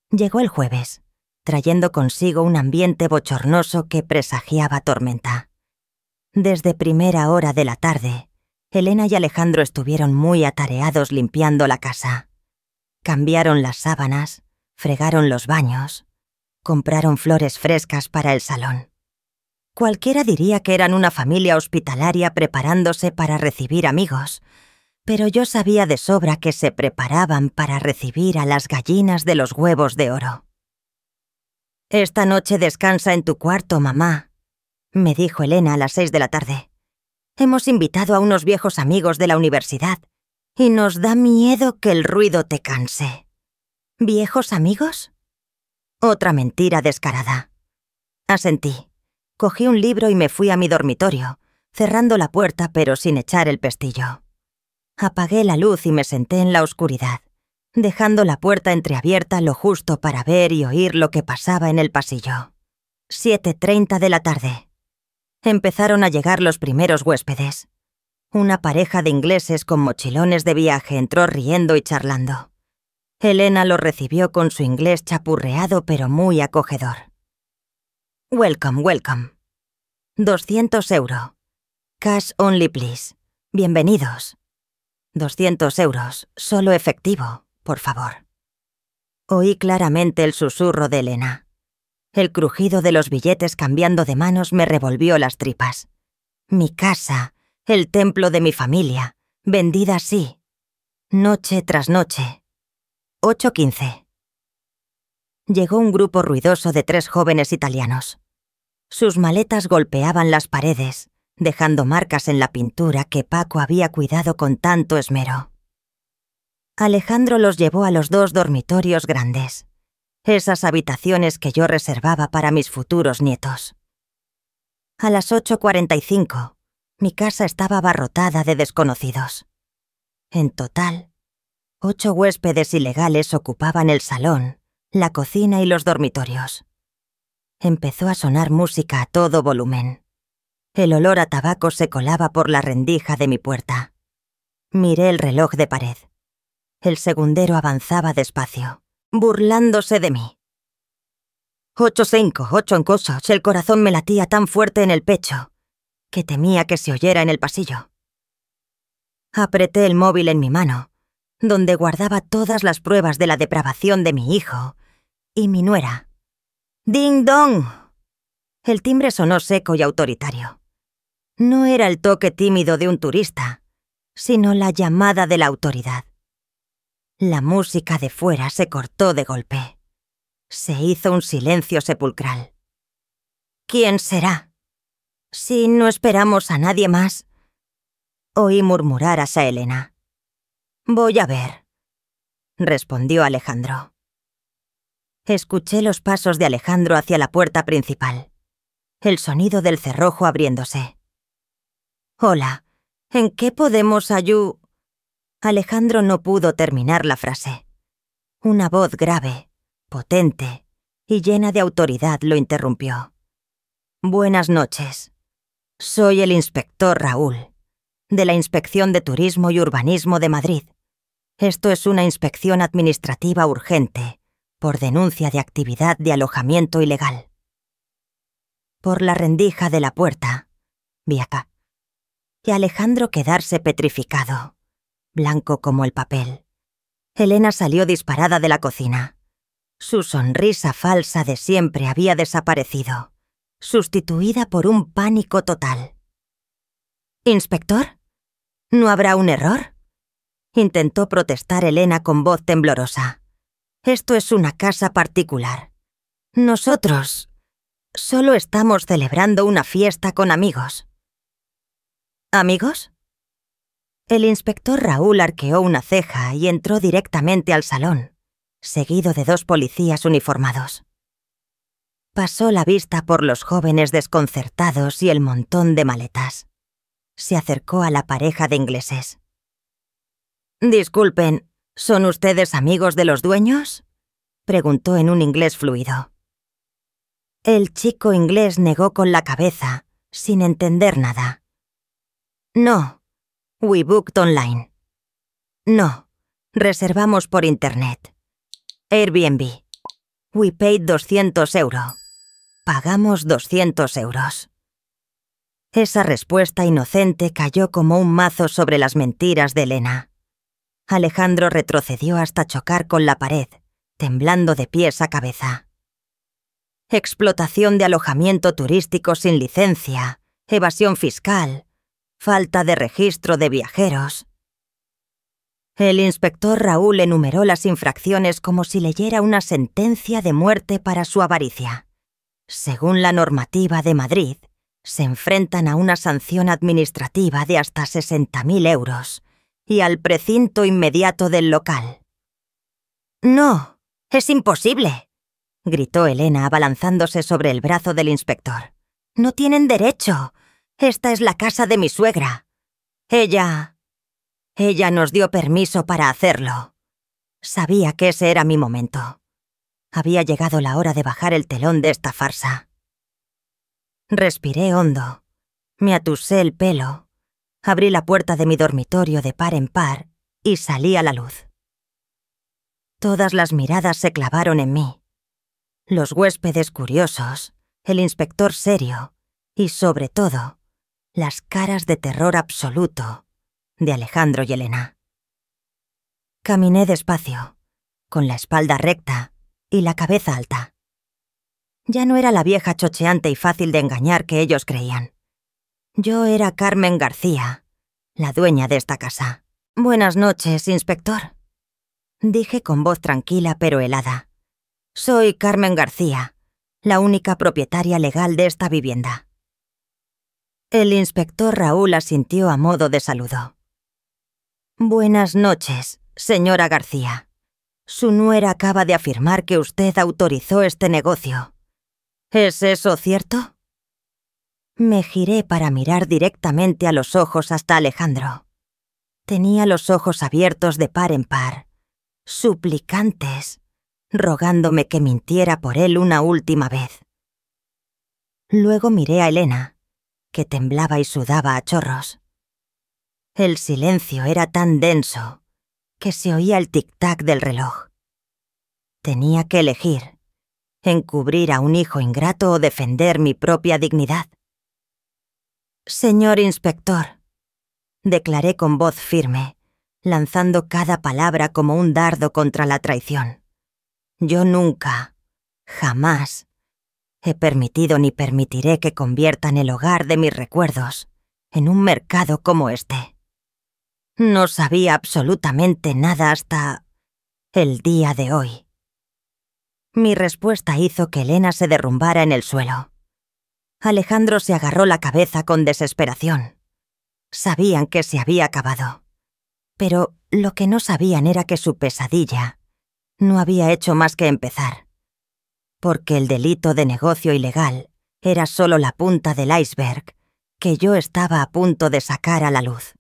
Llegó el jueves, trayendo consigo un ambiente bochornoso que presagiaba tormenta. Desde primera hora de la tarde, Elena y Alejandro estuvieron muy atareados limpiando la casa. Cambiaron las sábanas, fregaron los baños, compraron flores frescas para el salón. Cualquiera diría que eran una familia hospitalaria preparándose para recibir amigos, pero yo sabía de sobra que se preparaban para recibir a las gallinas de los huevos de oro. «Esta noche descansa en tu cuarto, mamá», me dijo Elena a las 6 de la tarde. «Hemos invitado a unos viejos amigos de la universidad y nos da miedo que el ruido te canse». ¿Viejos amigos? Otra mentira descarada. Asentí. Cogí un libro y me fui a mi dormitorio, cerrando la puerta pero sin echar el pestillo. Apagué la luz y me senté en la oscuridad, dejando la puerta entreabierta lo justo para ver y oír lo que pasaba en el pasillo. 7:30 de la tarde. Empezaron a llegar los primeros huéspedes. Una pareja de ingleses con mochilones de viaje entró riendo y charlando. Elena los recibió con su inglés chapurreado pero muy acogedor. «Welcome, welcome. 200 €. Cash only, please. Bienvenidos. 200 €, solo efectivo, por favor». Oí claramente el susurro de Elena. El crujido de los billetes cambiando de manos me revolvió las tripas. Mi casa, el templo de mi familia, vendida así, noche tras noche. 8:15. Llegó un grupo ruidoso de 3 jóvenes italianos. Sus maletas golpeaban las paredes, dejando marcas en la pintura que Paco había cuidado con tanto esmero. Alejandro los llevó a los 2 dormitorios grandes, esas habitaciones que yo reservaba para mis futuros nietos. A las 8:45, mi casa estaba abarrotada de desconocidos. En total, 8 huéspedes ilegales ocupaban el salón, la cocina y los dormitorios. Empezó a sonar música a todo volumen. El olor a tabaco se colaba por la rendija de mi puerta. Miré el reloj de pared. El segundero avanzaba despacio, burlándose de mí. 8:05, 8 en cosas. El corazón me latía tan fuerte en el pecho que temía que se oyera en el pasillo. Apreté el móvil en mi mano, donde guardaba todas las pruebas de la depravación de mi hijo y mi nuera. ¡Ding dong! El timbre sonó seco y autoritario. No era el toque tímido de un turista, sino la llamada de la autoridad. La música de fuera se cortó de golpe. Se hizo un silencio sepulcral. ¿Quién será? Si no esperamos a nadie más. Oí murmurar a Elena. «Voy a ver», respondió Alejandro. Escuché los pasos de Alejandro hacia la puerta principal. El sonido del cerrojo abriéndose. «Hola, ¿en qué podemos ayudar?» Alejandro no pudo terminar la frase. Una voz grave, potente y llena de autoridad lo interrumpió. «Buenas noches. Soy el inspector Raúl, de la Inspección de Turismo y Urbanismo de Madrid. Esto es una inspección administrativa urgente por denuncia de actividad de alojamiento ilegal». Por la rendija de la puerta vi acá y Alejandro quedarse petrificado, blanco como el papel. Elena salió disparada de la cocina. Su sonrisa falsa de siempre había desaparecido, sustituida por un pánico total. «¿Inspector? ¿No habrá un error?», intentó protestar Elena con voz temblorosa. «Esto es una casa particular. Nosotros solo estamos celebrando una fiesta con amigos». «¿Amigos?». El inspector Raúl arqueó una ceja y entró directamente al salón, seguido de 2 policías uniformados. Pasó la vista por los jóvenes desconcertados y el montón de maletas. Se acercó a la pareja de ingleses. «Disculpen, ¿son ustedes amigos de los dueños?». preguntó en un inglés fluido. El chico inglés negó con la cabeza, sin entender nada. No, we booked online. No, reservamos por internet. Airbnb. We paid 200 euros. Pagamos 200 euros. Esa respuesta inocente cayó como un mazo sobre las mentiras de Elena. Alejandro retrocedió hasta chocar con la pared, temblando de pies a cabeza. Explotación de alojamiento turístico sin licencia, evasión fiscal, falta de registro de viajeros. El inspector Raúl enumeró las infracciones como si leyera una sentencia de muerte para su avaricia. Según la normativa de Madrid, se enfrentan a una sanción administrativa de hasta 60.000 euros y al precinto inmediato del local. «No, es imposible», gritó Elena abalanzándose sobre el brazo del inspector. «No tienen derecho. Esta es la casa de mi suegra. Ella nos dio permiso para hacerlo. Sabía que ese era mi momento. Había llegado la hora de bajar el telón de esta farsa». Respiré hondo, me atusé el pelo, abrí la puerta de mi dormitorio de par en par y salí a la luz. Todas las miradas se clavaron en mí. Los huéspedes curiosos, el inspector serio y, sobre todo, las caras de terror absoluto de Alejandro y Elena. Caminé despacio, con la espalda recta y la cabeza alta. Ya no era la vieja chocheante y fácil de engañar que ellos creían. Yo era Carmen García, la dueña de esta casa. «Buenas noches, inspector», dije con voz tranquila pero helada. «Soy Carmen García, la única propietaria legal de esta vivienda». El inspector Raúl asintió a modo de saludo. «Buenas noches, señora García. Su nuera acaba de afirmar que usted autorizó este negocio. ¿Es eso cierto?». Me giré para mirar directamente a los ojos hasta Alejandro. Tenía los ojos abiertos de par en par, suplicantes, rogándome que mintiera por él una última vez. Luego miré a Elena, que temblaba y sudaba a chorros. El silencio era tan denso que se oía el tic-tac del reloj. Tenía que elegir: encubrir a un hijo ingrato o defender mi propia dignidad. «Señor inspector», declaré con voz firme, lanzando cada palabra como un dardo contra la traición. «Yo nunca, jamás, he permitido ni permitiré que conviertan el hogar de mis recuerdos en un mercado como este. No sabía absolutamente nada hasta el día de hoy». Mi respuesta hizo que Elena se derrumbara en el suelo. Alejandro se agarró la cabeza con desesperación. Sabían que se había acabado. Pero lo que no sabían era que su pesadilla no había hecho más que empezar. Porque el delito de negocio ilegal era solo la punta del iceberg que yo estaba a punto de sacar a la luz.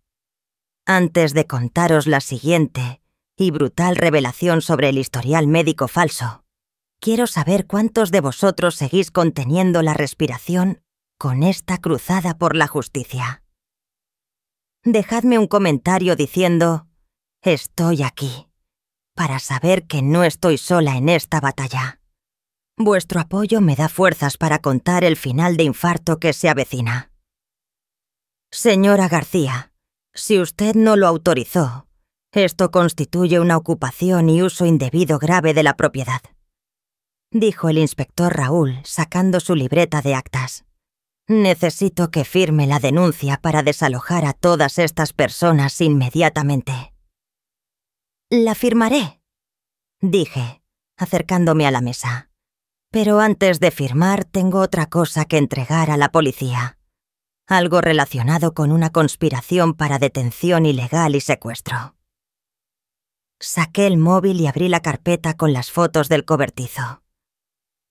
Antes de contaros la siguiente y brutal revelación sobre el historial médico falso, quiero saber cuántos de vosotros seguís conteniendo la respiración con esta cruzada por la justicia. Dejadme un comentario diciendo «Estoy aquí», para saber que no estoy sola en esta batalla. Vuestro apoyo me da fuerzas para contar el final de infarto que se avecina. Señora García, si usted no lo autorizó, esto constituye una ocupación y uso indebido grave de la propiedad, dijo el inspector Raúl, sacando su libreta de actas. Necesito que firme la denuncia para desalojar a todas estas personas inmediatamente. La firmaré, dije, acercándome a la mesa. Pero antes de firmar tengo otra cosa que entregar a la policía. Algo relacionado con una conspiración para detención ilegal y secuestro. Saqué el móvil y abrí la carpeta con las fotos del cobertizo.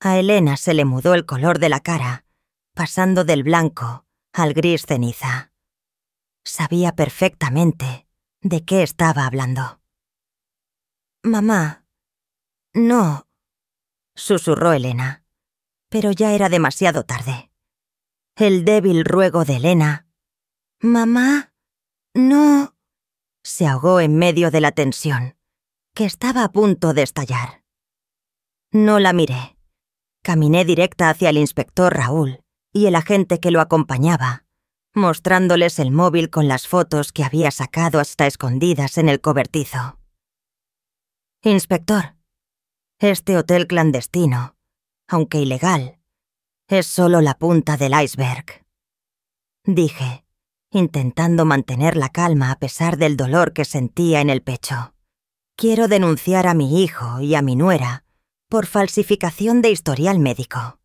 A Elena se le mudó el color de la cara, pasando del blanco al gris ceniza. Sabía perfectamente de qué estaba hablando. «Mamá, no», susurró Elena. Pero ya era demasiado tarde. El débil ruego de Elena, «Mamá, no», se ahogó en medio de la tensión, que estaba a punto de estallar. No la miré. Caminé directa hacia el inspector Raúl y el agente que lo acompañaba, mostrándoles el móvil con las fotos que había sacado hasta escondidas en el cobertizo. «Inspector, este hotel clandestino, aunque ilegal, es solo la punta del iceberg», dije, intentando mantener la calma a pesar del dolor que sentía en el pecho. «Quiero denunciar a mi hijo y a mi nuera por falsificación de historial médico,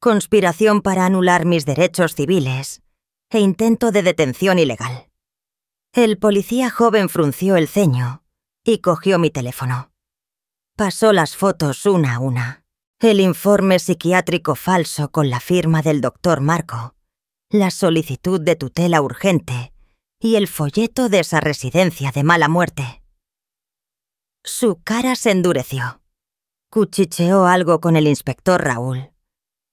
conspiración para anular mis derechos civiles e intento de detención ilegal». El policía joven frunció el ceño y cogió mi teléfono. Pasó las fotos una a una. El informe psiquiátrico falso con la firma del doctor Marco, la solicitud de tutela urgente y el folleto de esa residencia de mala muerte. Su cara se endureció. Cuchicheó algo con el inspector Raúl,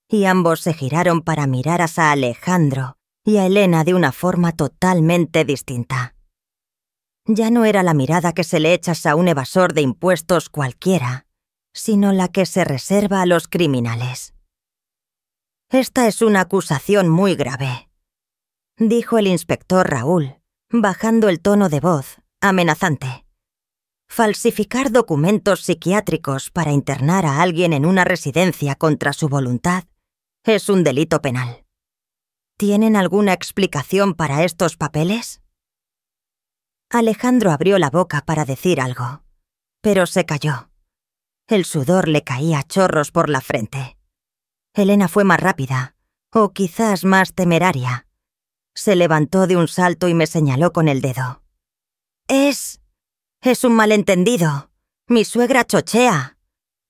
y ambos se giraron para mirar a Alejandro y a Elena de una forma totalmente distinta. Ya no era la mirada que se le echa a un evasor de impuestos cualquiera, sino la que se reserva a los criminales. «Esta es una acusación muy grave», dijo el inspector Raúl, bajando el tono de voz, amenazante. «Falsificar documentos psiquiátricos para internar a alguien en una residencia contra su voluntad es un delito penal. ¿Tienen alguna explicación para estos papeles?» Alejandro abrió la boca para decir algo, pero se calló. El sudor le caía a chorros por la frente. Elena fue más rápida, o quizás más temeraria. Se levantó de un salto y me señaló con el dedo. Es un malentendido. Mi suegra chochea.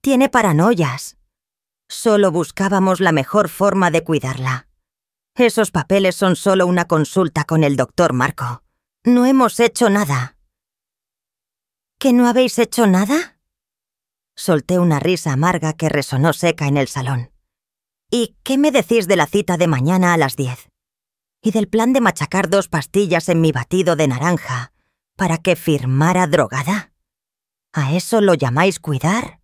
Tiene paranoias. Solo buscábamos la mejor forma de cuidarla. Esos papeles son solo una consulta con el doctor Marco. No hemos hecho nada». «¿Que no habéis hecho nada?», solté una risa amarga que resonó seca en el salón. «¿Y qué me decís de la cita de mañana a las 10? ¿Y del plan de machacar 2 pastillas en mi batido de naranja para que firmara drogada? ¿A eso lo llamáis cuidar?».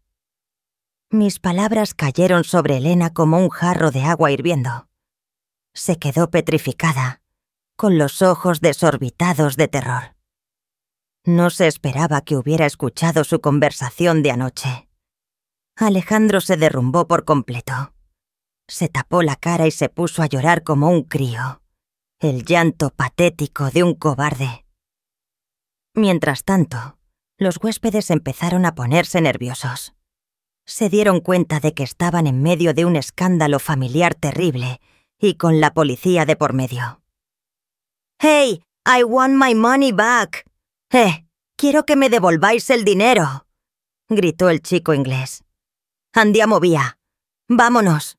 Mis palabras cayeron sobre Elena como un jarro de agua hirviendo. Se quedó petrificada, con los ojos desorbitados de terror. No se esperaba que hubiera escuchado su conversación de anoche. Alejandro se derrumbó por completo. Se tapó la cara y se puso a llorar como un crío, el llanto patético de un cobarde. Mientras tanto, los huéspedes empezaron a ponerse nerviosos. Se dieron cuenta de que estaban en medio de un escándalo familiar terrible y con la policía de por medio. «Hey, I want my money back. Quiero que me devolváis el dinero», gritó el chico inglés. «Andiamo via. Vámonos».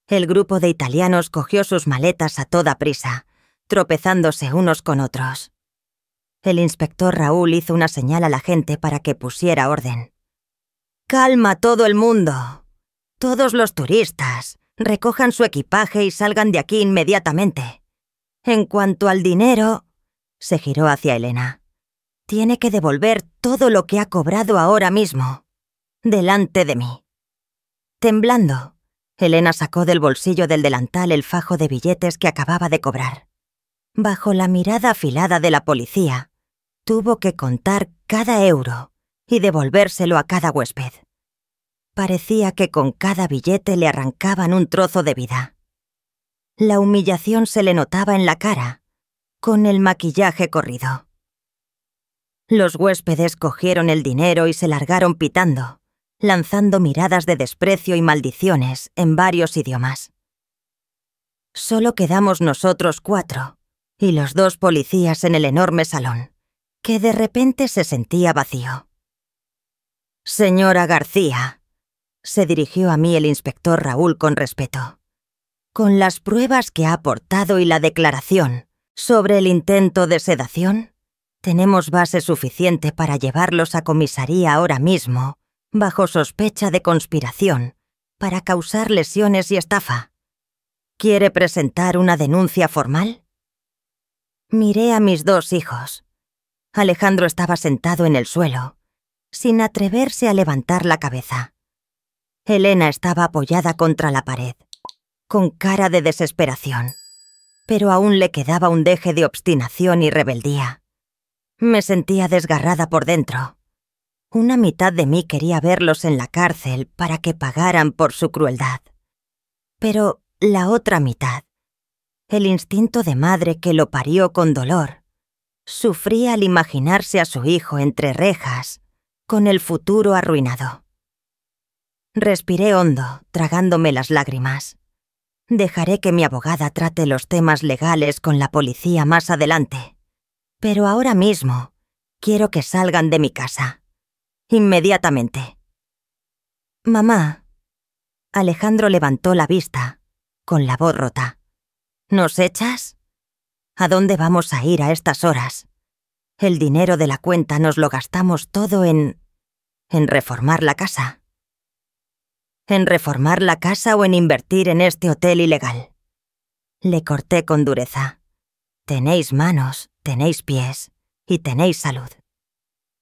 El grupo de italianos cogió sus maletas a toda prisa, tropezándose unos con otros. El inspector Raúl hizo una señal a la gente para que pusiera orden. «Calma todo el mundo. Todos los turistas, recojan su equipaje y salgan de aquí inmediatamente. En cuanto al dinero», se giró hacia Elena, «tiene que devolver todo lo que ha cobrado ahora mismo, delante de mí». Temblando, Elena sacó del bolsillo del delantal el fajo de billetes que acababa de cobrar. Bajo la mirada afilada de la policía, tuvo que contar cada euro y devolvérselo a cada huésped. Parecía que con cada billete le arrancaban un trozo de vida. La humillación se le notaba en la cara, con el maquillaje corrido. Los huéspedes cogieron el dinero y se largaron pitando, lanzando miradas de desprecio y maldiciones en varios idiomas. Solo quedamos nosotros 4 y los 2 policías en el enorme salón, que de repente se sentía vacío. «Señora García», se dirigió a mí el inspector Raúl con respeto. «Con las pruebas que ha aportado y la declaración sobre el intento de sedación, tenemos base suficiente para llevarlos a comisaría ahora mismo, bajo sospecha de conspiración, para causar lesiones y estafa. ¿Quiere presentar una denuncia formal? Miré a mis 2 hijos. Alejandro estaba sentado en el suelo, sin atreverse a levantar la cabeza. Elena estaba apoyada contra la pared, con cara de desesperación, pero aún le quedaba un deje de obstinación y rebeldía. Me sentía desgarrada por dentro. Una mitad de mí quería verlos en la cárcel para que pagaran por su crueldad. Pero la otra mitad, el instinto de madre que lo parió con dolor, sufría al imaginarse a su hijo entre rejas, con el futuro arruinado. Respiré hondo, tragándome las lágrimas. Dejaré que mi abogada trate los temas legales con la policía más adelante. Pero ahora mismo quiero que salgan de mi casa. Inmediatamente. Mamá. Alejandro levantó la vista, con la voz rota. ¿Nos echas? ¿A dónde vamos a ir a estas horas? El dinero de la cuenta nos lo gastamos todo en reformar la casa. ¿En reformar la casa o en invertir en este hotel ilegal? Le corté con dureza. Tenéis manos, tenéis pies y tenéis salud.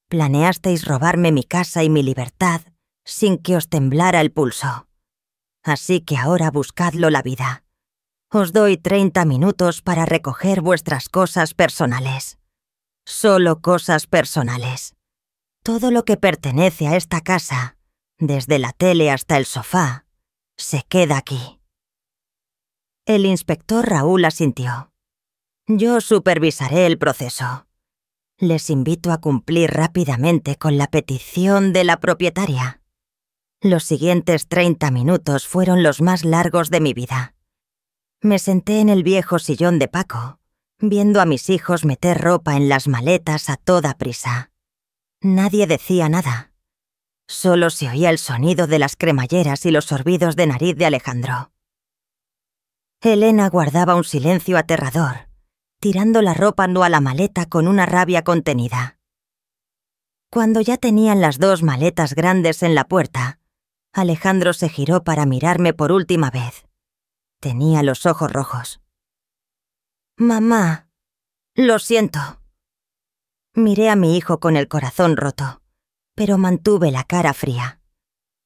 Planeasteis robarme mi casa y mi libertad sin que os temblara el pulso. Así que ahora buscadlo la vida. Os doy 30 minutos para recoger vuestras cosas personales. Solo cosas personales. Todo lo que pertenece a esta casa, desde la tele hasta el sofá, se queda aquí. El inspector Raúl asintió. Yo supervisaré el proceso. Les invito a cumplir rápidamente con la petición de la propietaria. Los siguientes 30 minutos fueron los más largos de mi vida. Me senté en el viejo sillón de Paco, viendo a mis hijos meter ropa en las maletas a toda prisa. Nadie decía nada. Solo se oía el sonido de las cremalleras y los sorbidos de nariz de Alejandro. Elena guardaba un silencio aterrador, tirando la ropa a la maleta con una rabia contenida. Cuando ya tenían las 2 maletas grandes en la puerta, Alejandro se giró para mirarme por última vez. Tenía los ojos rojos. Mamá, lo siento. Miré a mi hijo con el corazón roto, pero mantuve la cara fría.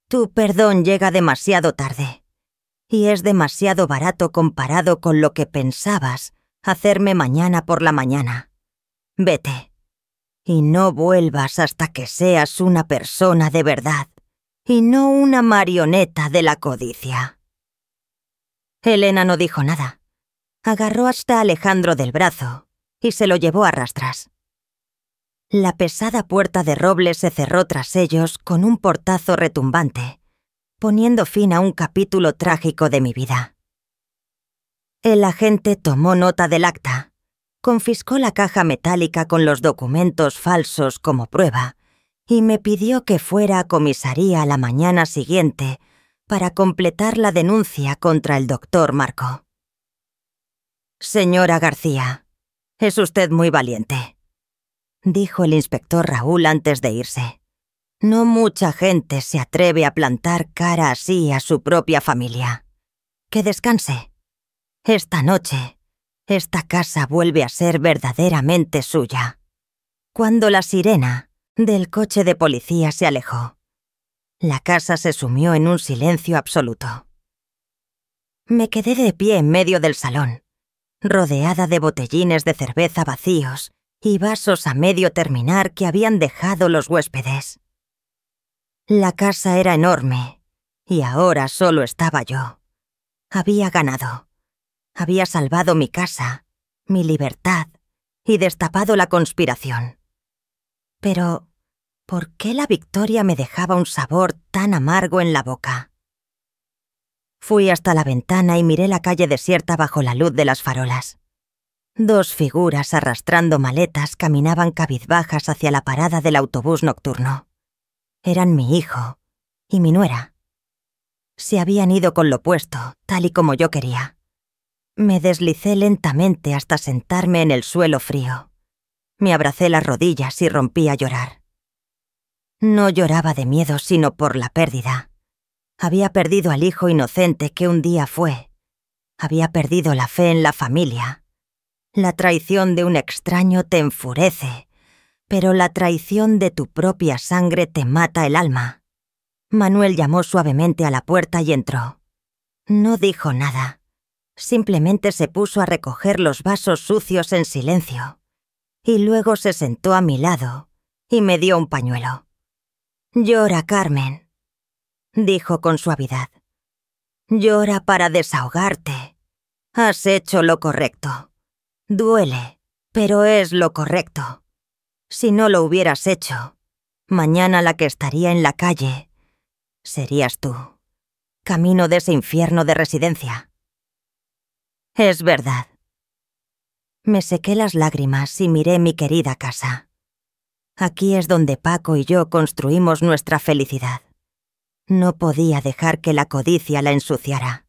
Tu perdón llega demasiado tarde, y es demasiado barato comparado con lo que pensabas hacerme mañana por la mañana. Vete. Y no vuelvas hasta que seas una persona de verdad, y no una marioneta de la codicia. Elena no dijo nada. Agarró hasta Alejandro del brazo y se lo llevó a rastras. La pesada puerta de roble se cerró tras ellos con un portazo retumbante, poniendo fin a un capítulo trágico de mi vida. El agente tomó nota del acta, confiscó la caja metálica con los documentos falsos como prueba y me pidió que fuera a comisaría a la mañana siguiente para completar la denuncia contra el doctor Marco. Señora García, es usted muy valiente, dijo el inspector Raúl antes de irse. No mucha gente se atreve a plantar cara así a su propia familia. Que descanse. Esta noche, esta casa vuelve a ser verdaderamente suya. Cuando la sirena del coche de policía se alejó, la casa se sumió en un silencio absoluto. Me quedé de pie en medio del salón, rodeada de botellines de cerveza vacíos y vasos a medio terminar que habían dejado los huéspedes. La casa era enorme, y ahora solo estaba yo. Había ganado. Había salvado mi casa, mi libertad, y destapado la conspiración. Pero, ¿por qué la victoria me dejaba un sabor tan amargo en la boca? Fui hasta la ventana y miré la calle desierta bajo la luz de las farolas. 2 figuras arrastrando maletas caminaban cabizbajas hacia la parada del autobús nocturno. Eran mi hijo y mi nuera. Se habían ido con lo puesto, tal y como yo quería. Me deslicé lentamente hasta sentarme en el suelo frío. Me abracé las rodillas y rompí a llorar. No lloraba de miedo, sino por la pérdida. Había perdido al hijo inocente que un día fue. Había perdido la fe en la familia. La traición de un extraño te enfurece, pero la traición de tu propia sangre te mata el alma. Manuel llamó suavemente a la puerta y entró. No dijo nada. Simplemente se puso a recoger los vasos sucios en silencio. Y luego se sentó a mi lado y me dio un pañuelo. «Llora, Carmen», dijo con suavidad. «Llora para desahogarte. Has hecho lo correcto. Duele, pero es lo correcto. Si no lo hubieras hecho, mañana la que estaría en la calle serías tú, camino de ese infierno de residencia». Es verdad. Me sequé las lágrimas y miré mi querida casa. Aquí es donde Paco y yo construimos nuestra felicidad. No podía dejar que la codicia la ensuciara.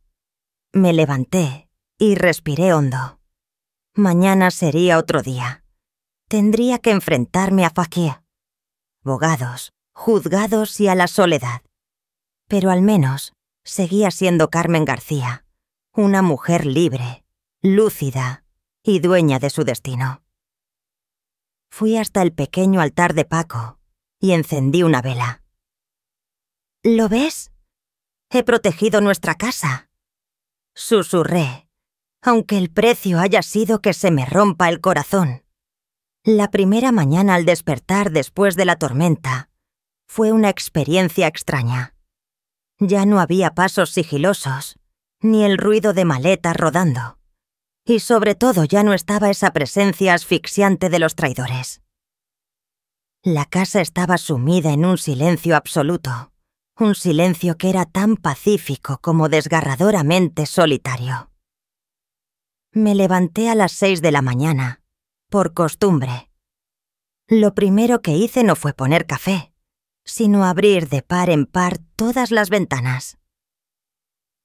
Me levanté y respiré hondo. Mañana sería otro día. Tendría que enfrentarme a Fakir, abogados, juzgados y a la soledad. Pero al menos seguía siendo Carmen García, una mujer libre, lúcida y dueña de su destino. Fui hasta el pequeño altar de Paco y encendí una vela. ¿Lo ves? He protegido nuestra casa. Susurré, aunque el precio haya sido que se me rompa el corazón. La primera mañana al despertar después de la tormenta fue una experiencia extraña. Ya no había pasos sigilosos, ni el ruido de maletas rodando. Y sobre todo ya no estaba esa presencia asfixiante de los traidores. La casa estaba sumida en un silencio absoluto, un silencio que era tan pacífico como desgarradoramente solitario. Me levanté a las 6 de la mañana, por costumbre. Lo primero que hice no fue poner café, sino abrir de par en par todas las ventanas.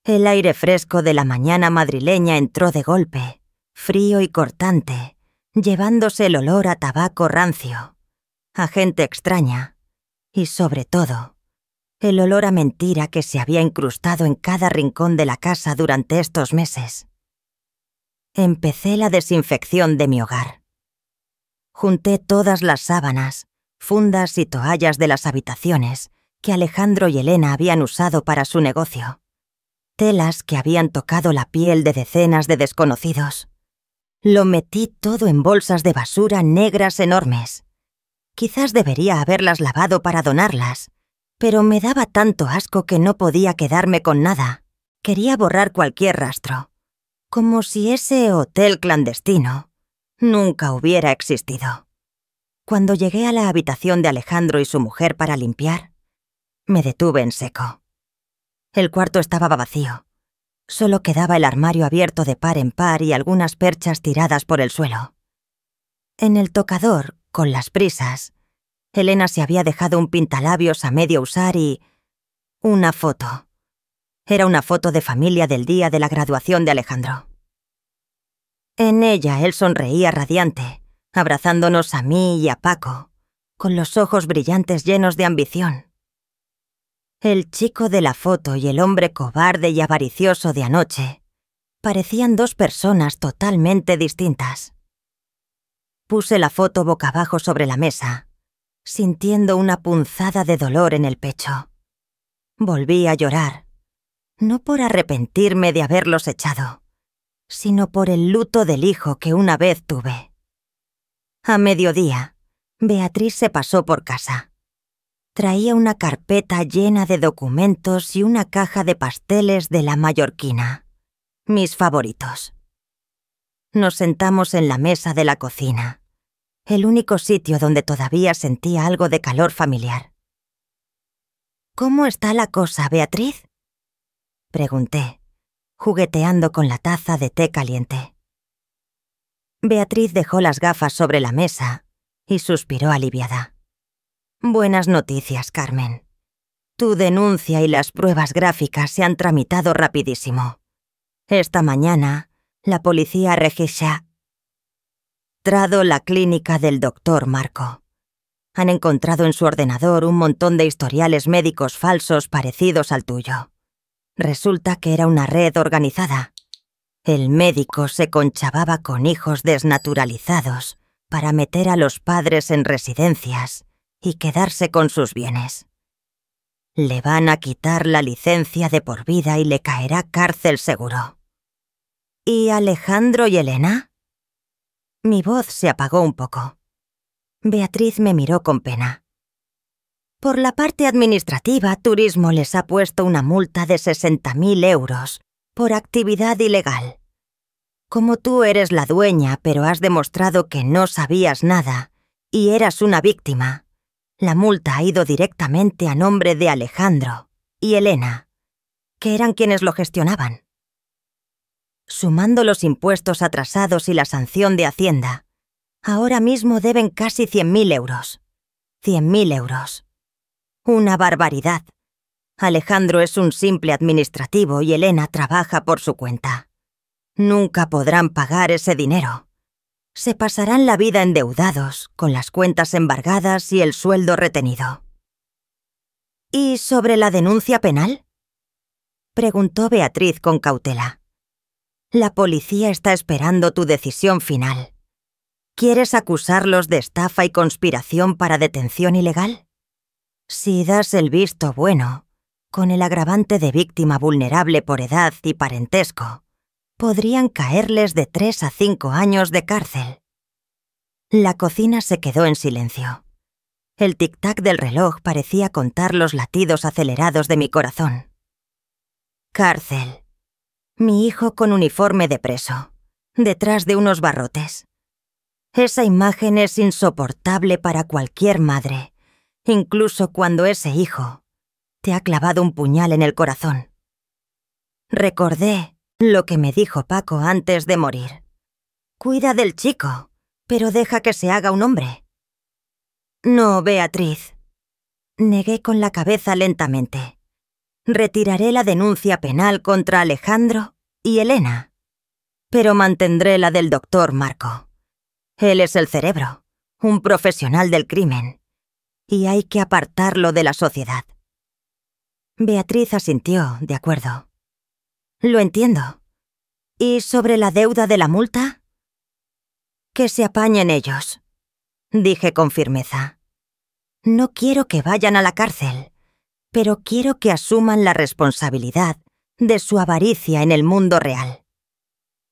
El aire fresco de la mañana madrileña entró de golpe, frío y cortante, llevándose el olor a tabaco rancio, a gente extraña y, sobre todo, el olor a mentira que se había incrustado en cada rincón de la casa durante estos meses. Empecé la desinfección de mi hogar. Junté todas las sábanas, fundas y toallas de las habitaciones que Alejandro y Elena habían usado para su negocio. Telas que habían tocado la piel de decenas de desconocidos. Lo metí todo en bolsas de basura negras enormes. Quizás debería haberlas lavado para donarlas, pero me daba tanto asco que no podía quedarme con nada. Quería borrar cualquier rastro, como si ese hotel clandestino nunca hubiera existido. Cuando llegué a la habitación de Alejandro y su mujer para limpiar, me detuve en seco. El cuarto estaba vacío. Solo quedaba el armario abierto de par en par y algunas perchas tiradas por el suelo. En el tocador, con las prisas, Elena se había dejado un pintalabios a medio usar y una foto. Era una foto de familia del día de la graduación de Alejandro. En ella él sonreía radiante, abrazándonos a mí y a Paco, con los ojos brillantes llenos de ambición. El chico de la foto y el hombre cobarde y avaricioso de anoche parecían dos personas totalmente distintas. Puse la foto boca abajo sobre la mesa, sintiendo una punzada de dolor en el pecho. Volví a llorar, no por arrepentirme de haberlos echado, sino por el luto del hijo que una vez tuve. A mediodía, Beatriz se pasó por casa. Traía una carpeta llena de documentos y una caja de pasteles de la mallorquina, mis favoritos. Nos sentamos en la mesa de la cocina, el único sitio donde todavía sentía algo de calor familiar. «¿Cómo está la cosa, Beatriz?», pregunté, jugueteando con la taza de té caliente. Beatriz dejó las gafas sobre la mesa y suspiró aliviada. «Buenas noticias, Carmen. Tu denuncia y las pruebas gráficas se han tramitado rapidísimo. Esta mañana, la policía ha registrado la clínica del doctor Marco. Han encontrado en su ordenador un montón de historiales médicos falsos parecidos al tuyo. Resulta que era una red organizada. El médico se conchababa con hijos desnaturalizados para meter a los padres en residencias y quedarse con sus bienes. Le van a quitar la licencia de por vida y le caerá cárcel seguro. ¿Y Alejandro y Elena? Mi voz se apagó un poco. Beatriz me miró con pena. Por la parte administrativa, Turismo les ha puesto una multa de 60.000 euros por actividad ilegal. Como tú eres la dueña, pero has demostrado que no sabías nada y eras una víctima, la multa ha ido directamente a nombre de Alejandro y Elena, que eran quienes lo gestionaban. Sumando los impuestos atrasados y la sanción de Hacienda, ahora mismo deben casi 100.000 euros. 100.000 euros. Una barbaridad. Alejandro es un simple administrativo y Elena trabaja por su cuenta. Nunca podrán pagar ese dinero. Se pasarán la vida endeudados, con las cuentas embargadas y el sueldo retenido. ¿Y sobre la denuncia penal?, preguntó Beatriz con cautela. La policía está esperando tu decisión final. ¿Quieres acusarlos de estafa y conspiración para detención ilegal? Si das el visto bueno, con el agravante de víctima vulnerable por edad y parentesco, podrían caerles de 3 a 5 años de cárcel. La cocina se quedó en silencio. El tic-tac del reloj parecía contar los latidos acelerados de mi corazón. Cárcel. Mi hijo con uniforme de preso, detrás de unos barrotes. Esa imagen es insoportable para cualquier madre, incluso cuando ese hijo te ha clavado un puñal en el corazón. Recordé lo que me dijo Paco antes de morir. Cuida del chico, pero deja que se haga un hombre. No, Beatriz. Negué con la cabeza lentamente. Retiraré la denuncia penal contra Alejandro y Elena, pero mantendré la del doctor Marco. Él es el cerebro, un profesional del crimen, y hay que apartarlo de la sociedad. Beatriz asintió, de acuerdo. Lo entiendo. ¿Y sobre la deuda de la multa? Que se apañen ellos, dije con firmeza. No quiero que vayan a la cárcel, pero quiero que asuman la responsabilidad de su avaricia en el mundo real.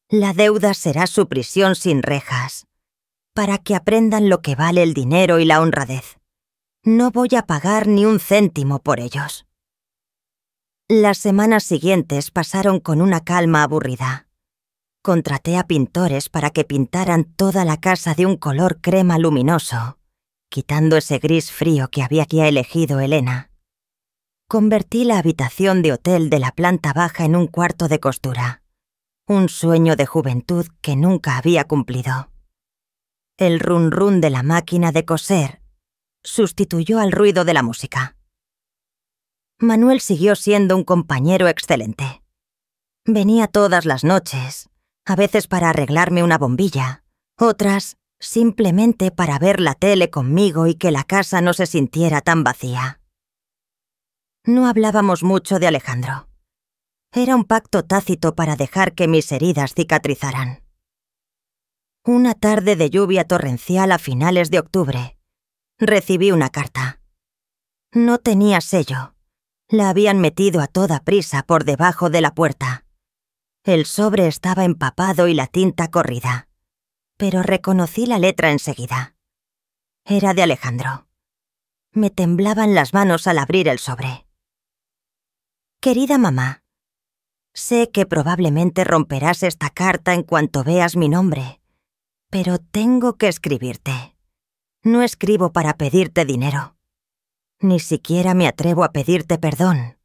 La deuda será su prisión sin rejas, para que aprendan lo que vale el dinero y la honradez. No voy a pagar ni un céntimo por ellos. Las semanas siguientes pasaron con una calma aburrida. Contraté a pintores para que pintaran toda la casa de un color crema luminoso, quitando ese gris frío que había elegido Elena. Convertí la habitación de hotel de la planta baja en un cuarto de costura, un sueño de juventud que nunca había cumplido. El run run de la máquina de coser sustituyó al ruido de la música. Manuel siguió siendo un compañero excelente. Venía todas las noches, a veces para arreglarme una bombilla, otras simplemente para ver la tele conmigo y que la casa no se sintiera tan vacía. No hablábamos mucho de Alejandro. Era un pacto tácito para dejar que mis heridas cicatrizaran. Una tarde de lluvia torrencial a finales de octubre, recibí una carta. No tenía sello. La habían metido a toda prisa por debajo de la puerta. El sobre estaba empapado y la tinta corrida, pero reconocí la letra enseguida. Era de Alejandro. Me temblaban las manos al abrir el sobre. Querida mamá, sé que probablemente romperás esta carta en cuanto veas mi nombre, pero tengo que escribirte. No escribo para pedirte dinero. Ni siquiera me atrevo a pedirte perdón,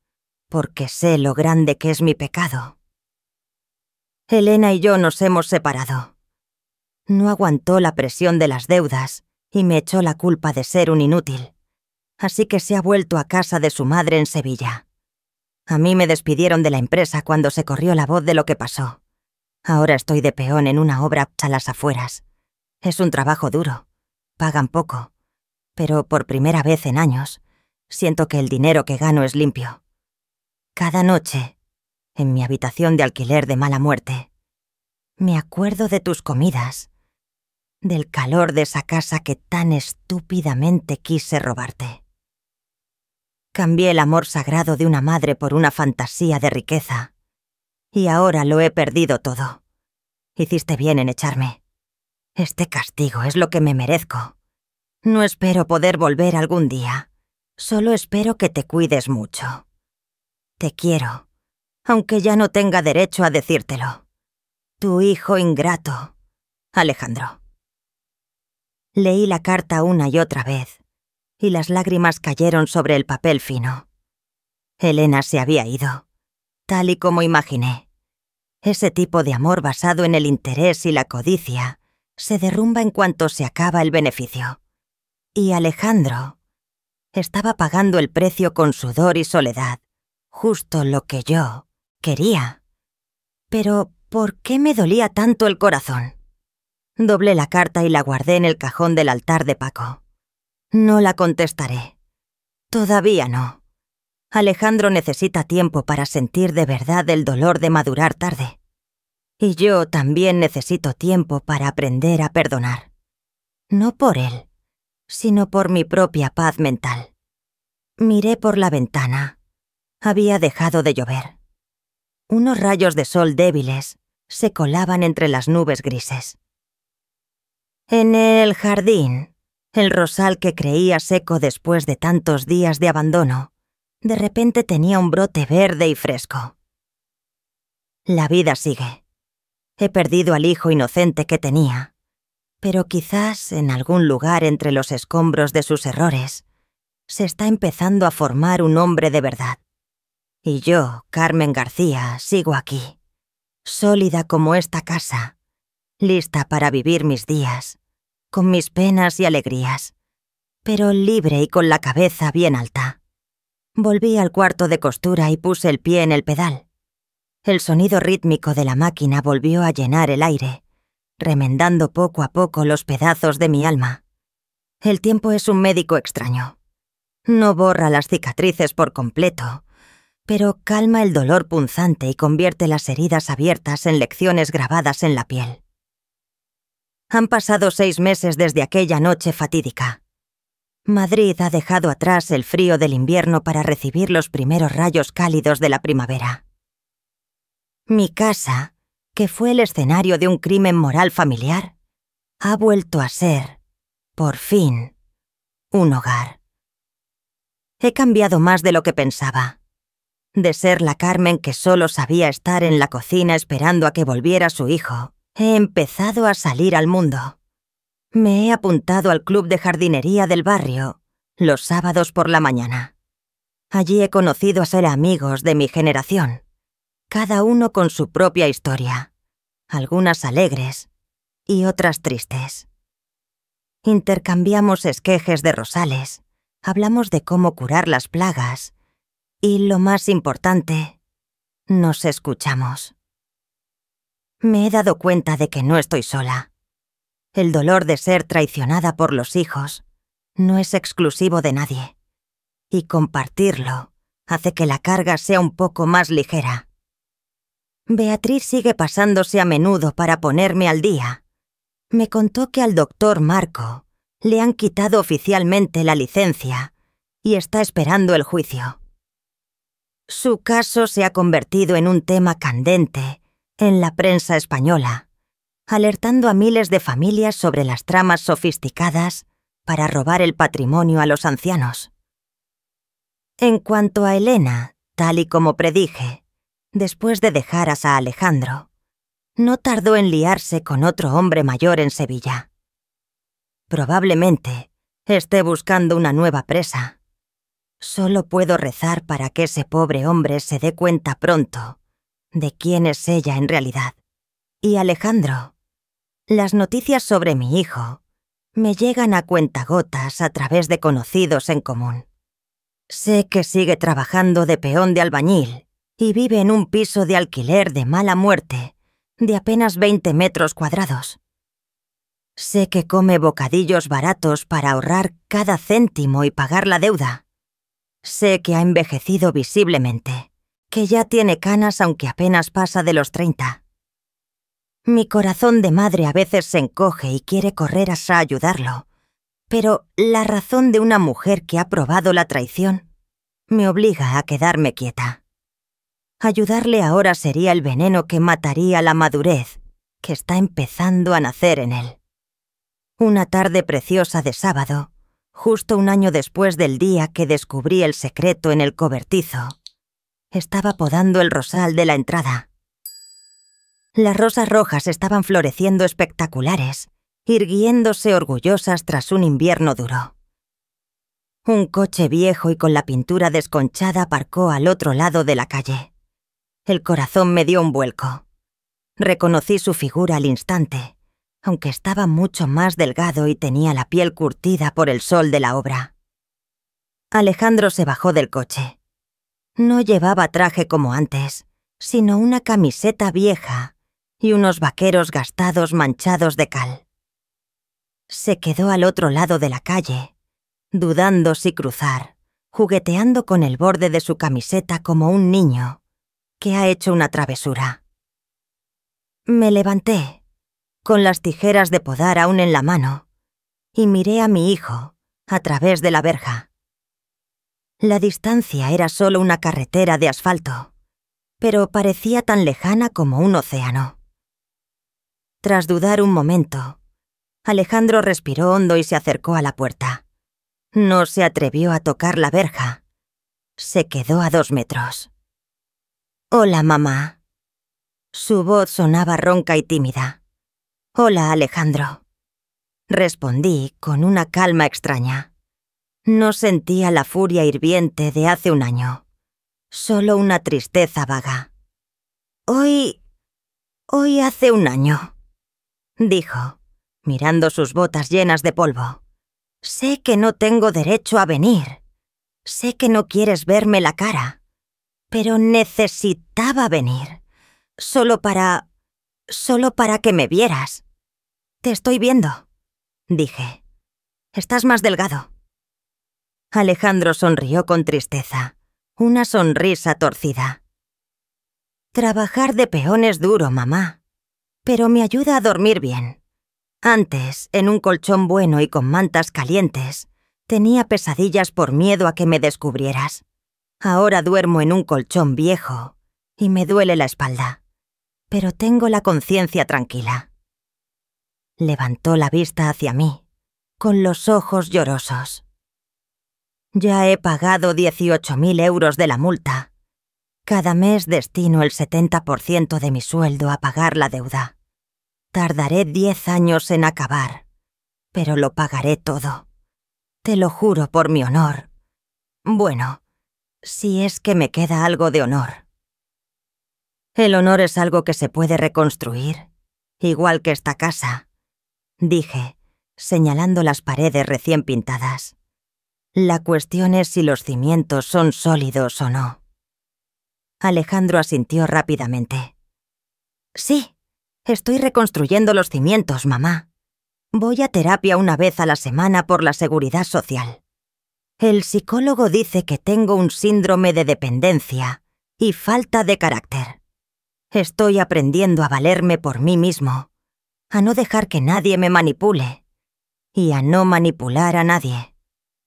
porque sé lo grande que es mi pecado. Elena y yo nos hemos separado. No aguantó la presión de las deudas y me echó la culpa de ser un inútil, así que se ha vuelto a casa de su madre en Sevilla. A mí me despidieron de la empresa cuando se corrió la voz de lo que pasó. Ahora estoy de peón en una obra a las afueras. Es un trabajo duro. Pagan poco. pero por primera vez en años, siento que el dinero que gano es limpio. Cada noche, en mi habitación de alquiler de mala muerte, me acuerdo de tus comidas, del calor de esa casa que tan estúpidamente quise robarte. Cambié el amor sagrado de una madre por una fantasía de riqueza, y ahora lo he perdido todo. Hiciste bien en echarme. Este castigo es lo que me merezco. No espero poder volver algún día. Solo espero que te cuides mucho. Te quiero, aunque ya no tenga derecho a decírtelo. Tu hijo ingrato, Alejandro. Leí la carta una y otra vez, y las lágrimas cayeron sobre el papel fino. Elena se había ido, tal y como imaginé. Ese tipo de amor basado en el interés y la codicia se derrumba en cuanto se acaba el beneficio. Y Alejandro estaba pagando el precio con sudor y soledad, justo lo que yo quería. Pero, ¿por qué me dolía tanto el corazón? Doblé la carta y la guardé en el cajón del altar de Paco. No la contestaré. Todavía no. Alejandro necesita tiempo para sentir de verdad el dolor de madurar tarde. Y yo también necesito tiempo para aprender a perdonar. No por él, sino por mi propia paz mental. Miré por la ventana. Había dejado de llover. Unos rayos de sol débiles se colaban entre las nubes grises. En el jardín, el rosal que creía seco después de tantos días de abandono, de repente tenía un brote verde y fresco. La vida sigue. He perdido al hijo inocente que tenía, pero quizás en algún lugar entre los escombros de sus errores se está empezando a formar un hombre de verdad. Y yo, Carmen García, sigo aquí, sólida como esta casa, lista para vivir mis días, con mis penas y alegrías, pero libre y con la cabeza bien alta. Volví al cuarto de costura y puse el pie en el pedal. El sonido rítmico de la máquina volvió a llenar el aire, remendando poco a poco los pedazos de mi alma. El tiempo es un médico extraño. No borra las cicatrices por completo, pero calma el dolor punzante y convierte las heridas abiertas en lecciones grabadas en la piel. Han pasado 6 meses desde aquella noche fatídica. Madrid ha dejado atrás el frío del invierno para recibir los primeros rayos cálidos de la primavera. Mi casa, que fue el escenario de un crimen moral familiar, ha vuelto a ser, por fin, un hogar. He cambiado más de lo que pensaba. De ser la Carmen que solo sabía estar en la cocina esperando a que volviera su hijo, he empezado a salir al mundo. Me he apuntado al club de jardinería del barrio, los sábados por la mañana. Allí he conocido a ser amigos de mi generación, cada uno con su propia historia, algunas alegres y otras tristes. Intercambiamos esquejes de rosales, hablamos de cómo curar las plagas y, lo más importante, nos escuchamos. Me he dado cuenta de que no estoy sola. El dolor de ser traicionada por los hijos no es exclusivo de nadie, y compartirlo hace que la carga sea un poco más ligera. Beatriz sigue pasándose a menudo para ponerme al día. Me contó que al doctor Marco le han quitado oficialmente la licencia y está esperando el juicio. Su caso se ha convertido en un tema candente en la prensa española, alertando a miles de familias sobre las tramas sofisticadas para robar el patrimonio a los ancianos. En cuanto a Elena, tal y como predije, después de dejar a Alejandro, no tardó en liarse con otro hombre mayor en Sevilla. Probablemente esté buscando una nueva presa. Solo puedo rezar para que ese pobre hombre se dé cuenta pronto de quién es ella en realidad. Y Alejandro, las noticias sobre mi hijo me llegan a cuentagotas a través de conocidos en común. Sé que sigue trabajando de peón de albañil y vive en un piso de alquiler de mala muerte de apenas 20 metros cuadrados. Sé que come bocadillos baratos para ahorrar cada céntimo y pagar la deuda. Sé que ha envejecido visiblemente, que ya tiene canas aunque apenas pasa de los 30. Mi corazón de madre a veces se encoge y quiere correr a ayudarlo, pero la razón de una mujer que ha probado la traición me obliga a quedarme quieta. Ayudarle ahora sería el veneno que mataría la madurez que está empezando a nacer en él. Una tarde preciosa de sábado, justo un año después del día que descubrí el secreto en el cobertizo, estaba podando el rosal de la entrada. Las rosas rojas estaban floreciendo espectaculares, irguiéndose orgullosas tras un invierno duro. Un coche viejo y con la pintura desconchada aparcó al otro lado de la calle. El corazón me dio un vuelco. Reconocí su figura al instante, aunque estaba mucho más delgado y tenía la piel curtida por el sol de la obra. Alejandro se bajó del coche. No llevaba traje como antes, sino una camiseta vieja y unos vaqueros gastados manchados de cal. Se quedó al otro lado de la calle, dudando si cruzar, jugueteando con el borde de su camiseta como un niño que ha hecho una travesura. Me levanté, con las tijeras de podar aún en la mano, y miré a mi hijo a través de la verja. La distancia era solo una carretera de asfalto, pero parecía tan lejana como un océano. Tras dudar un momento, Alejandro respiró hondo y se acercó a la puerta. No se atrevió a tocar la verja. Se quedó a 2 metros. «Hola, mamá». Su voz sonaba ronca y tímida. «Hola, Alejandro». Respondí con una calma extraña. No sentía la furia hirviente de hace un año, solo una tristeza vaga. Hoy hace un año», dijo, mirando sus botas llenas de polvo. «Sé que no tengo derecho a venir. Sé que no quieres verme la cara. Pero necesitaba venir. Solo para que me vieras». «Te estoy viendo», dije. «Estás más delgado». Alejandro sonrió con tristeza, una sonrisa torcida. «Trabajar de peón es duro, mamá, pero me ayuda a dormir bien. Antes, en un colchón bueno y con mantas calientes, tenía pesadillas por miedo a que me descubrieras. Ahora duermo en un colchón viejo y me duele la espalda, pero tengo la conciencia tranquila». Levantó la vista hacia mí, con los ojos llorosos. «Ya he pagado 18.000 euros de la multa. Cada mes destino el 70% de mi sueldo a pagar la deuda. Tardaré 10 años en acabar, pero lo pagaré todo. Te lo juro por mi honor. Bueno, si es que me queda algo de honor». «El honor es algo que se puede reconstruir, igual que esta casa», dije, señalando las paredes recién pintadas. «La cuestión es si los cimientos son sólidos o no». Alejandro asintió rápidamente. «Sí, estoy reconstruyendo los cimientos, mamá. Voy a terapia una vez a la semana por la seguridad social. El psicólogo dice que tengo un síndrome de dependencia y falta de carácter. Estoy aprendiendo a valerme por mí mismo, a no dejar que nadie me manipule y a no manipular a nadie».